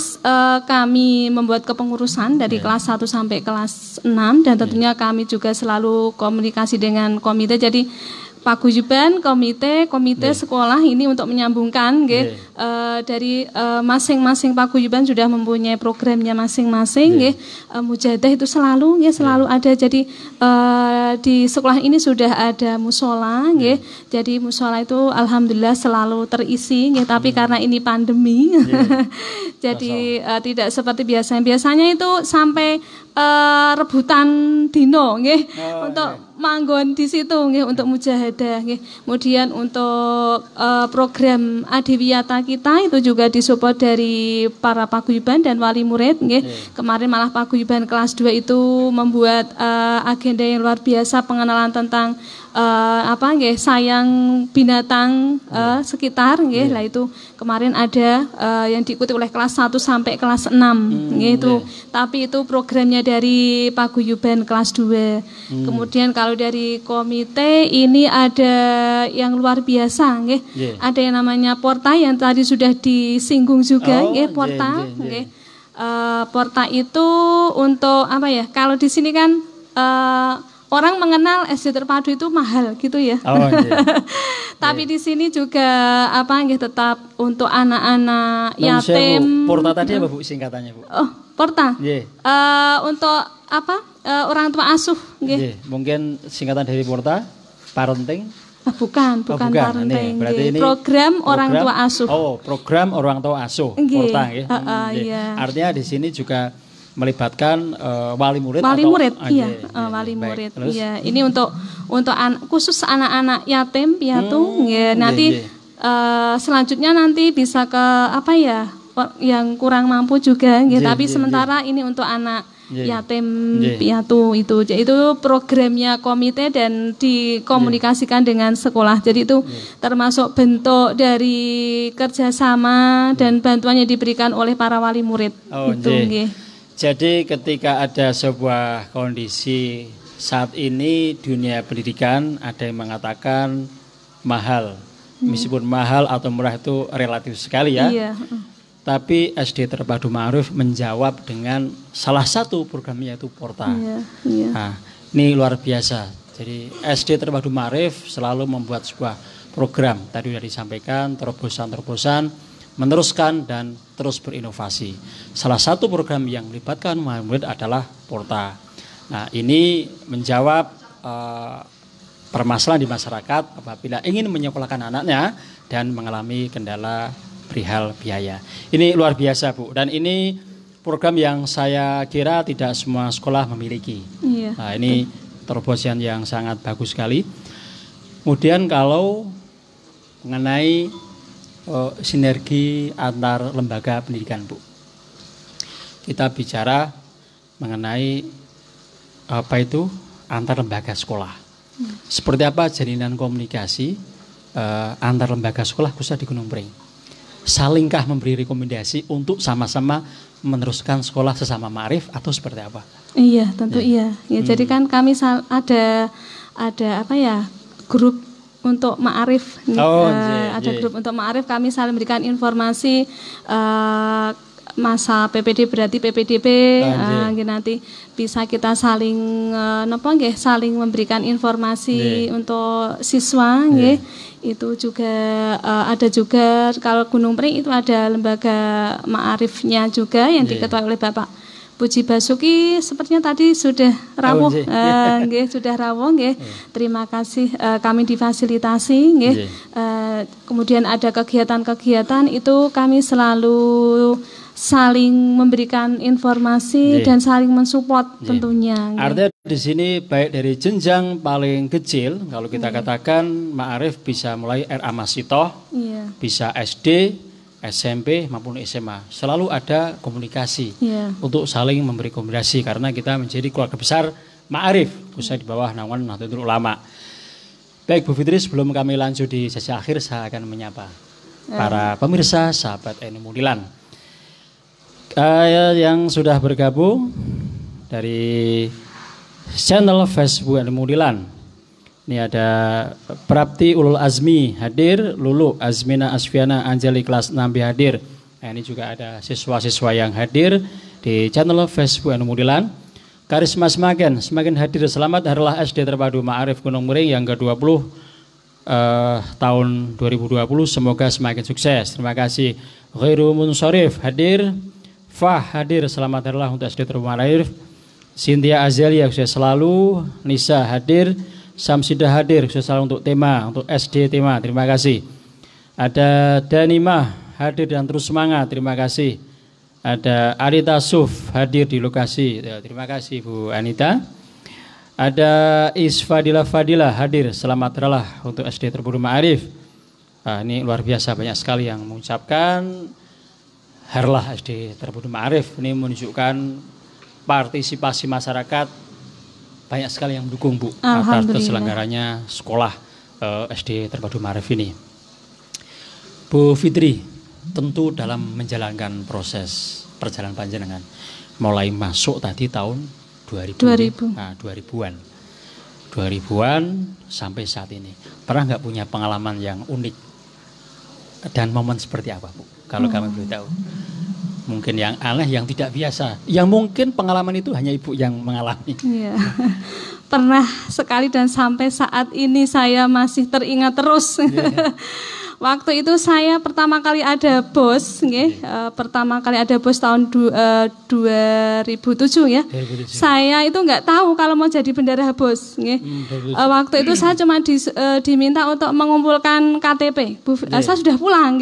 kami membuat kepengurusan dari kelas 1 sampai kelas 6, dan tentunya kami juga selalu komunikasi dengan komite. Jadi paguyuban, komite sekolah ini untuk menyambungkan, dari masing-masing paguyuban sudah mempunyai programnya masing-masing, mujahadah itu selalu ada. Jadi di sekolah ini sudah ada musola, jadi musola itu alhamdulillah selalu terisi, tapi karena ini pandemi, jadi tidak seperti biasanya. Biasanya itu sampai rebutan dino, untuk manggon di situ, untuk mujahadah. Kemudian untuk program Adiwiyata kita itu juga disupport dari para paguyuban dan wali murid. Kemarin malah paguyuban kelas 2 itu membuat agenda yang luar biasa, pengenalan tentang sayang binatang sekitar, lah itu kemarin ada yang diikuti oleh kelas 1 sampai kelas 6, itu. Tapi itu programnya dari paguyuban kelas 2. Kemudian kalau dari komite ini ada yang luar biasa, ada yang namanya Porta yang tadi sudah disinggung juga, Porta. Porta itu untuk kalau di sini kan orang mengenal SD Terpadu itu mahal gitu ya. Tapi di sini juga tetap untuk anak-anak yatim. Porta tadi apa, Bu, singkatannya, Bu? Oh, Porta. Untuk orang tua asuh. Mungkin singkatan dari Porta, parenting. Bukan parenting. Ini program orang tua asuh. Oh, program orang tua asuh. Porta, Artinya di sini juga melibatkan wali murid. Wali murid. Iya. Ini untuk khusus anak-anak yatim piatu. Nanti selanjutnya nanti bisa ke yang kurang mampu juga. Tapi sementara ini untuk anak yatim piatu itu programnya komite dan dikomunikasikan dengan sekolah. Jadi itu termasuk bentuk dari kerjasama dan bantuan yang diberikan oleh para wali murid. Jadi ketika ada sebuah kondisi saat ini dunia pendidikan, ada yang mengatakan mahal. Meskipun mahal atau murah itu relatif sekali ya. Tapi SD Terpadu Ma'arif menjawab dengan salah satu programnya yaitu Porta. Nah, ini luar biasa. Jadi SD Terpadu Ma'arif selalu membuat sebuah program. Tadi sudah disampaikan, terobosan-terobosan, meneruskan dan terus berinovasi. Salah satu program yang melibatkan murid adalah Porta. Nah, ini menjawab permasalahan di masyarakat apabila ingin menyekolahkan anaknya dan mengalami kendala perihal biaya. Ini luar biasa, Bu. Dan ini program yang saya kira tidak semua sekolah memiliki. Nah, ini terobosan yang sangat bagus sekali. Kemudian kalau mengenai sinergi antar lembaga pendidikan, Bu. Kita bicara mengenai antar lembaga sekolah. Seperti apa jalinan komunikasi antar lembaga sekolah khususnya di Gunung Pring? salingkah memberi rekomendasi untuk sama-sama meneruskan sekolah sesama ma'arif atau seperti apa? Iya, tentu iya. Ya, jadi kan kami ada apa ya, grup untuk ma'arif. Ada grup untuk ma'arif, kami saling memberikan informasi masa PPD berarti PPDB nanti bisa kita saling saling memberikan informasi untuk siswa itu juga ada juga kalau Gunung Pring itu ada lembaga ma'arifnya juga yang diketuai oleh Bapak Puji Basuki, sepertinya tadi sudah rawuh, sudah rawuh, terima kasih kami difasilitasi, kemudian ada kegiatan-kegiatan itu kami selalu saling memberikan informasi dan saling mensupport tentunya. Artinya di sini baik dari jenjang paling kecil, kalau kita katakan ma'arif bisa mulai RA Masitoh, bisa SD, SMP maupun SMA, selalu ada komunikasi untuk saling memberi rekomendasi karena kita menjadi keluarga besar ma'arif, khususnya di bawah naungan Nahdlatul Ulama. Baik Bu Fitri, sebelum kami lanjut di sesi akhir, saya akan menyapa para pemirsa sahabat NU Mundilan yang sudah bergabung dari channel Facebook NU Mundilan. Ini ada Prapti Ulul Azmi hadir, Lulu Azmina Asfiana Anjali kelas 6B hadir. Nah, ini juga ada siswa-siswa yang hadir di channel Facebook NU Mundilan. Karisma semakin hadir. Selamat Harlah SD Terpadu Ma'arif Gunung Pring yang ke-20 tahun 2020. Semoga semakin sukses. Terima kasih. Khairu Munsharif hadir. Fah hadir, selamat Harlah untuk SD Terpadu Ma'arif. Cynthia Azelia sukses selalu. Nisa hadir. Samsidah hadir, sukses selalu untuk tema, untuk SD tema. Terima kasih. Ada Danimah hadir dan terus semangat. Terima kasih. Ada Anita Suf hadir di lokasi. Terima kasih Bu Anita. Ada Isfadila Fadila hadir. Selamat Harlah untuk SD Terpadu Ma'arif. Ini luar biasa, banyak sekali yang mengucapkan Harlah SD Terpadu Ma'arif. Ini menunjukkan partisipasi masyarakat, banyak sekali yang mendukung Bu atas terselenggaranya sekolah SD Terpadu Ma'arif ini. Bu Fitri, tentu dalam menjalankan proses perjalanan panjenengan mulai masuk tadi tahun 2000. Nah, 2000-an sampai saat ini. Pernah nggak punya pengalaman yang unik dan momen seperti apa Bu? Kalau kami boleh tahu. Mungkin yang aneh, yang tidak biasa, yang mungkin pengalaman itu hanya Ibu yang mengalami. Iya. Pernah sekali dan sampai saat ini saya masih teringat terus. Waktu itu saya pertama kali ada bos, pertama kali ada bos tahun 2007 ya. 2007. Saya itu nggak tahu kalau mau jadi bendahara bos. Waktu itu saya cuma diminta untuk mengumpulkan KTP. Saya sudah pulang,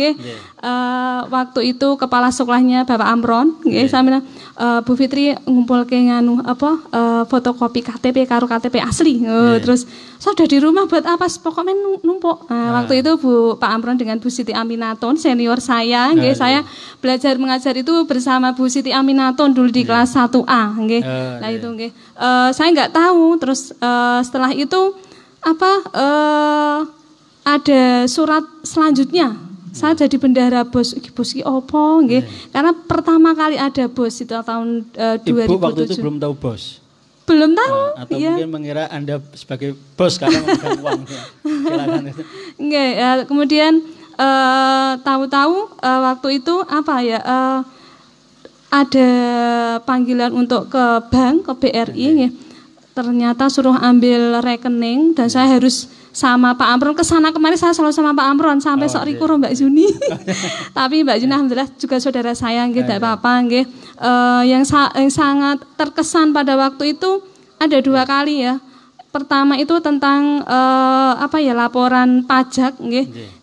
waktu itu kepala sekolahnya Bapak Amron, saya bilang, Bu Fitri ngumpul ke nganu fotokopi KTP karo KTP asli. Terus saya sudah di rumah buat apa? Pokoknya numpuk. Waktu itu Pak Amron dengan Bu Siti Aminaton senior saya, saya belajar mengajar itu bersama Bu Siti Aminaton dulu di kelas 1A, Nah itu, saya nggak tahu. Terus setelah itu ada surat selanjutnya. Saya jadi bendahara bos ki opo, karena pertama kali ada bos itu tahun 2007. Ibu waktu itu belum tahu bos? Belum tahu. Atau mungkin mengira Anda sebagai bos karena memegang uang. Kemudian tahu-tahu waktu itu ada panggilan untuk ke bank, ke BRI, ternyata suruh ambil rekening dan saya harus sama Pak Amron kesana kemarin. Saya selalu sama Pak Amron sampai sok riku Mbak Juni. Tapi Mbak Juni alhamdulillah juga saudara saya, tidak apa-apa. Yang sangat terkesan pada waktu itu ada 2 kali ya. Pertama itu tentang laporan pajak.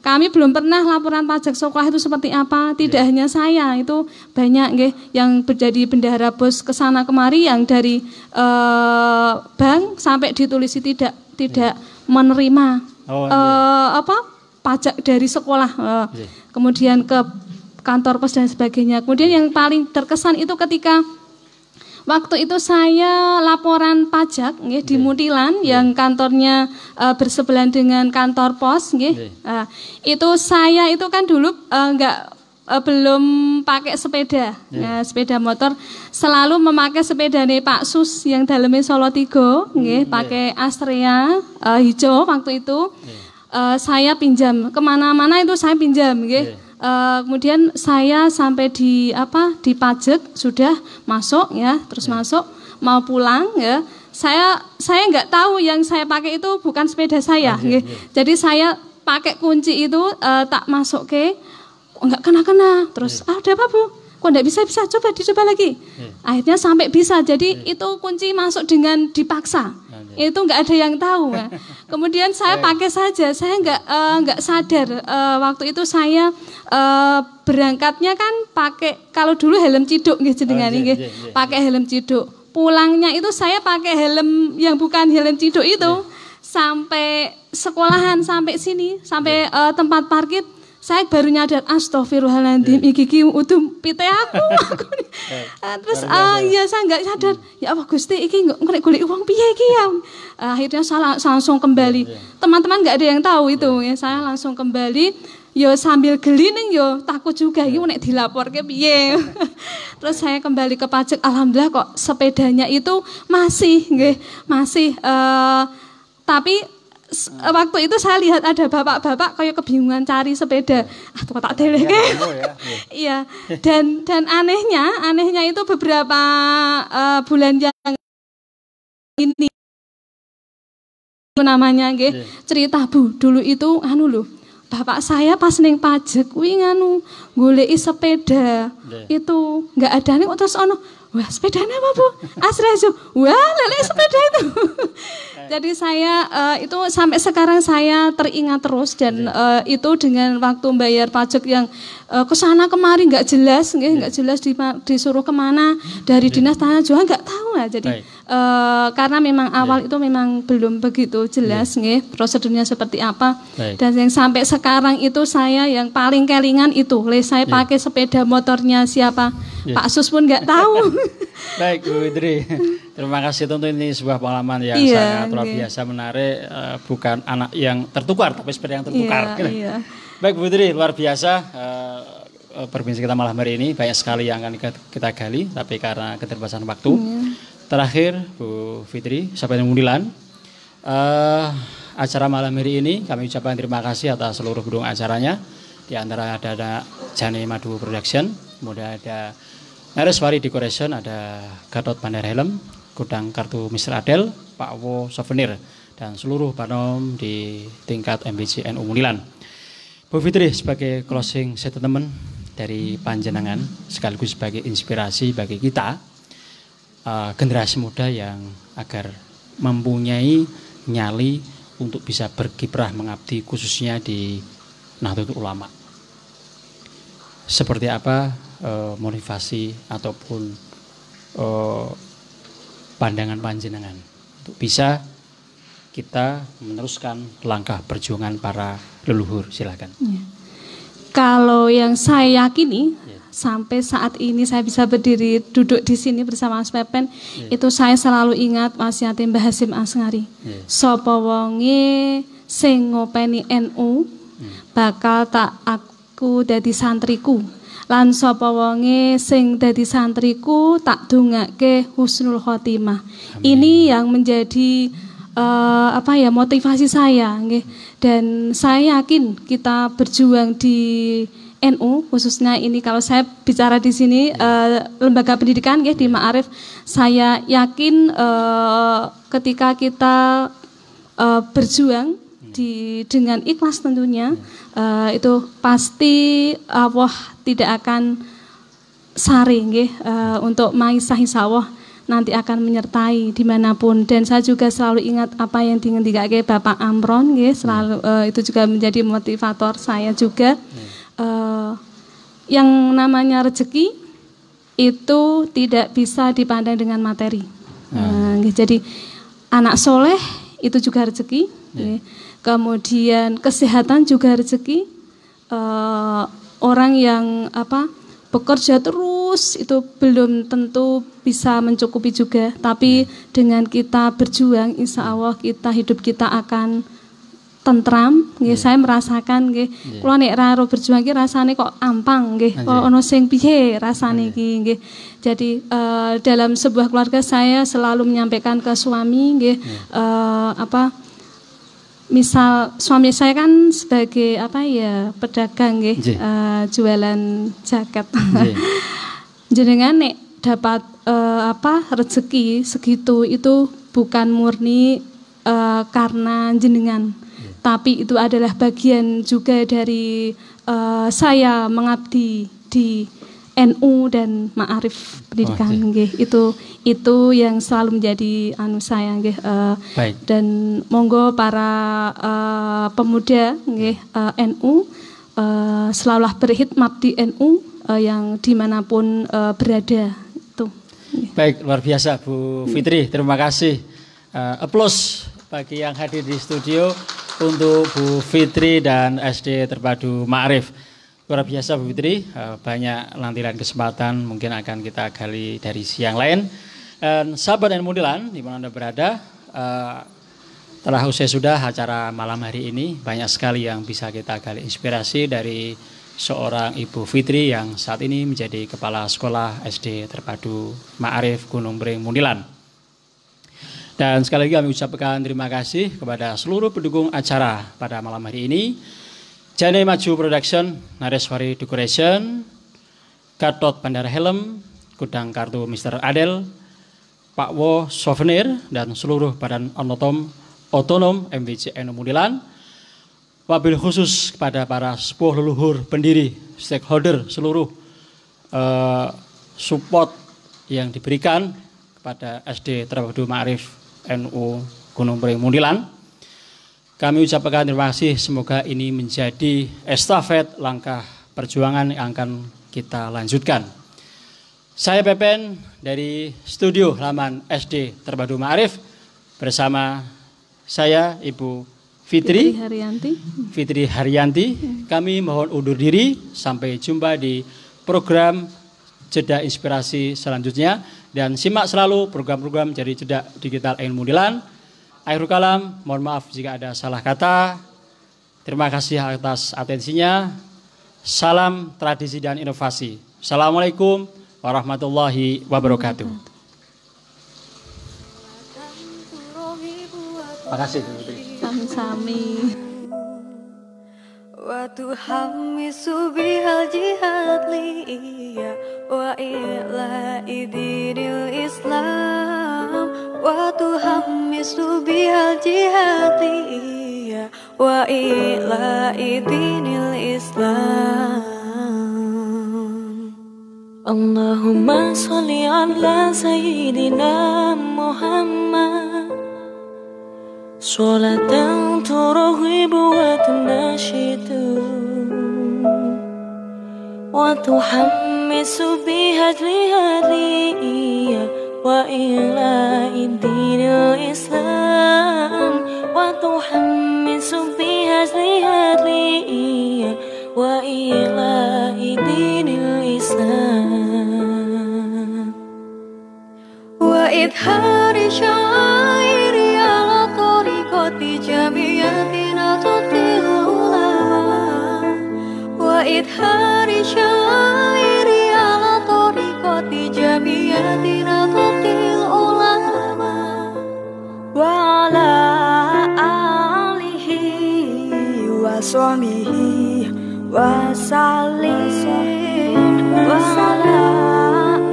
Kami belum pernah laporan pajak sekolah itu seperti apa. Tidak hanya saya, itu banyak yang menjadi bendahara bos kesana kemari yang dari bank sampai ditulisi tidak menerima pajak dari sekolah, kemudian ke kantor pos dan sebagainya. Kemudian yang paling terkesan itu ketika waktu itu saya laporan pajak di Muntilan yang kantornya bersebelahan dengan kantor pos. Itu saya itu kan dulu nggak belum pakai sepeda, sepeda motor, selalu memakai sepeda nih Pak Sus yang dalamnya Solo 3, pakai Astrea hijau waktu itu. Saya pinjam kemana-mana itu saya pinjam, kemudian saya sampai di pajak sudah masuk ya, terus masuk mau pulang ya. Saya nggak tahu yang saya pakai itu bukan sepeda saya, jadi saya pakai kunci itu tak masuk ke. Enggak kena-kena, terus ada apa Bu? Kok enggak bisa, dicoba lagi. Akhirnya sampai bisa, jadi itu kunci masuk dengan dipaksa. Itu enggak ada yang tahu. Ya. Kemudian saya pakai saja, saya enggak sadar. Waktu itu saya berangkatnya kan pakai, kalau dulu helm ciduk nggih, pakai helm ciduk. Pulangnya itu saya pakai helm yang bukan helm ciduk itu. Sampai sekolahan, sampai sini, sampai tempat parkir. Saya baru nyadar, astagfirullahaladzim, iki udah pite aku. Terus ya saya nggak sadar, ya apa Gusti, iki nggak golek uang piye iki ya. Akhirnya saya langsung kembali. Teman-teman nggak ada yang tahu itu, ya saya langsung kembali. Yo sambil geli nih, yo takut juga, yo nek dilaporke piye. Terus saya kembali ke pajak, alhamdulillah kok sepedanya itu masih, tapi waktu itu saya lihat ada bapak-bapak kayak kebingungan cari sepeda. Kok tak deleke. Iya. Dan anehnya itu beberapa bulan yang ini namanya cerita Bu. Dulu itu bapak saya pas ning pajak kuwi goleki sepeda. Itu enggak ada nih terus ono. Wah, sepedanya apa Bu? Asrejo. Wah, lele sepeda itu. Jadi saya itu sampai sekarang saya teringat terus dan itu dengan waktu bayar pajak yang kesana kemari nggak jelas, disuruh kemana dari dinas tanah juga nggak tahu lah. Jadi karena memang awal itu memang belum begitu jelas, prosedurnya seperti apa. Dan yang sampai sekarang itu saya yang paling kelingan itu, saya pakai sepeda motornya siapa? Pak Sus pun nggak tahu. Baik Bu Fitri, terima kasih tentu ini sebuah pengalaman yang sangat luar biasa menarik, bukan anak yang tertukar tapi sepeda yang tertukar. Baik Bu Fitri, luar biasa perbincangan kita malam hari ini, banyak sekali yang akan kita gali, tapi karena keterbatasan waktu. Terakhir Bu Fitri, sahabat Mundilan, acara malam hari ini kami ucapkan terima kasih atas seluruh gedung acaranya. Di antara ada Jane Madu Production, kemudian ada Nareswari Decoration, ada Gatot Bandar Helm, Gudang Kartu Mr. Adel, Pak Wo Souvenir, dan seluruh panom di tingkat MBC NU Mundilan. Bu Fitri sebagai closing statement dari panjenengan sekaligus sebagai inspirasi bagi kita generasi muda yang agar mempunyai nyali untuk bisa berkiprah mengabdi khususnya di Nahdlatul Ulama. Seperti apa motivasi ataupun pandangan panjenengan untuk bisa kita meneruskan langkah perjuangan para leluhur, silakan. Kalau yang saya yakini sampai saat ini saya bisa berdiri duduk di sini bersama Mas Pepen, itu saya selalu ingat wasiat Mbah Hasyim Asngari. Sapa wonge sing ngopeni NU bakal tak aku dadi santriku. Lan sapa wonge sing dadi santriku tak dongake husnul khotimah. Ini yang menjadi motivasi saya, dan saya yakin kita berjuang di NU khususnya ini, kalau saya bicara di sini lembaga pendidikan di Ma'arif, saya yakin ketika kita berjuang dengan ikhlas tentunya, itu pasti Allah tidak akan saring untuk maisahi sawah nanti akan menyertai dimanapun. Dan saya juga selalu ingat apa yang dingendikake Bapak Amron, selalu itu juga menjadi motivator saya juga. Yang namanya rezeki itu tidak bisa dipandang dengan materi. Jadi anak soleh itu juga rezeki. Kemudian kesehatan juga rezeki. Orang yang bekerja terus itu belum tentu bisa mencukupi juga. Tapi dengan kita berjuang, insya Allah hidup kita akan tentram nggih, saya merasakan nggih. Kula nek ra berjuang iki rasane kok ampang nggih. Kok ono sing piye rasane iki nggih. Jadi dalam sebuah keluarga saya selalu menyampaikan ke suami nggih misal suami saya kan sebagai pedagang nggih, jualan jaket. Jenengan nek dapat rezeki segitu itu bukan murni karena jenengan, tapi itu adalah bagian juga dari saya mengabdi di NU dan Ma'arif pendidikan nggih. Itu yang selalu menjadi saya nggih. Dan monggo para pemuda nggih NU selalulah berkhidmat di NU yang dimanapun berada itu. Baik, luar biasa Bu Fitri, terima kasih. Aplaus bagi yang hadir di studio untuk Bu Fitri dan SD Terpadu Ma'arif. Luar biasa Bu Fitri, banyak lantiran kesempatan mungkin akan kita gali dari siang lain. Dan sahabat dan mundilan di mana Anda berada, telah usai sudah acara malam hari ini, banyak sekali yang bisa kita gali inspirasi dari seorang Ibu Fitri yang saat ini menjadi Kepala Sekolah SD Terpadu Ma'arif Gunung Bering Mundilan. Dan sekali lagi kami ucapkan terima kasih kepada seluruh pendukung acara pada malam hari ini. Jane Maju Production, Nareswari Decoration, Gatot Bandara Helm, Gudang Kartu Mr. Adel, Pak Wo Souvenir, dan seluruh badan otonom MWC NU Mundilan. Wabil khusus kepada para sepuh leluhur pendiri, stakeholder, seluruh support yang diberikan kepada SD Terpadu Ma'arif NU Gunung Bering Mundilan. Kami ucapkan terima kasih, semoga ini menjadi estafet langkah perjuangan yang akan kita lanjutkan. Saya Pepen dari studio halaman SD Terpadu Ma'arif bersama saya Ibu Fitri Haryanti. Kami mohon undur diri, sampai jumpa di program Jeda Inspirasi selanjutnya, dan simak selalu program-program dari Jeda Digital NU Mundilan. Akhirul kalam, mohon maaf jika ada salah kata. Terima kasih atas atensinya. Salam tradisi dan inovasi. Assalamualaikum warahmatullahi wabarakatuh. Terima kasih. Sami-sami. Wa tuhammisu bihal jihad liya wa ila idinil Islam, wa tuhammisu bihal jihad liya wa ila idinil Islam. Allahumma sholli ala sayyidina Muhammad, sholatan turghibu wa tunashidu wa tuhammisu bihajli hadiyya wa ila idinil Islam, wa tuhammisu bihajli hadiyya wa ila idinil Islam, wa idhari syairi ala tariqati jamiyatina tutil ulama, wa idhari syairi ala tariqati jamiyatina tutil ulama, wa ala alihi wa sahbihi wa salim, wa ala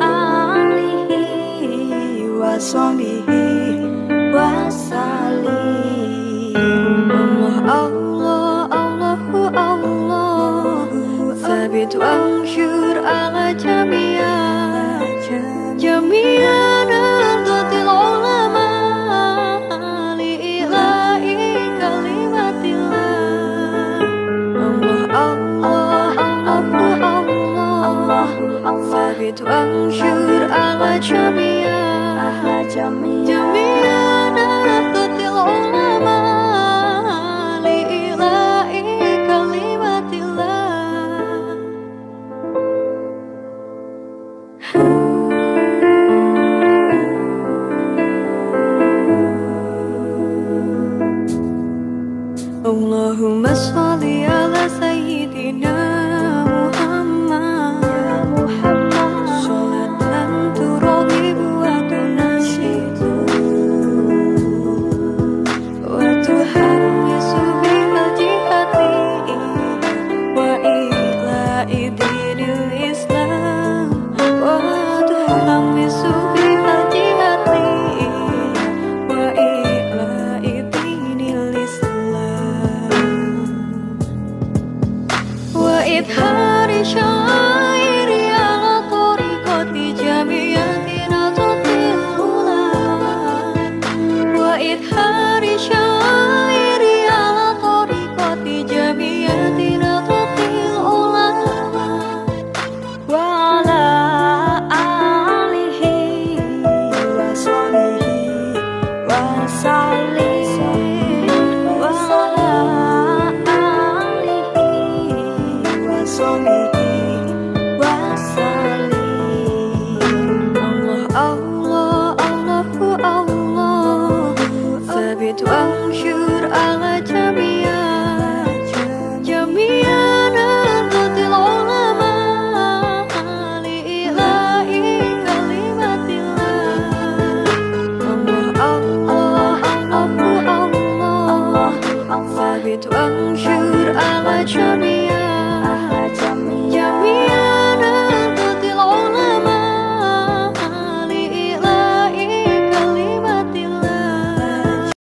alihi wa sahbihi wa salim. Allah, Allahu Allah, thabit wa ansyur ala jami'an nahdlatil ulama li ilahi kalimatillah. Allah, Allahu Allah, thabit wa ansyur ala jami'an Allahumma sholli ala sayyidina Muhammad sholatan turaghibu wa tunashidu wa tuhammisu biha jihati wa ila'i dinil Islam wa tuhammisu biha jihati wa ila'i dinil Islam wa idhari syairi ala tariqati jamiyatina tutil ulama wa idhari syairi ala tariqati jamiyatina tutil ulama wa ala alihi wa sahbihi wa sallim wa ala alihi wa sahbihi wa sallim. Allah Allah Allahu Allah, thabit wa anshur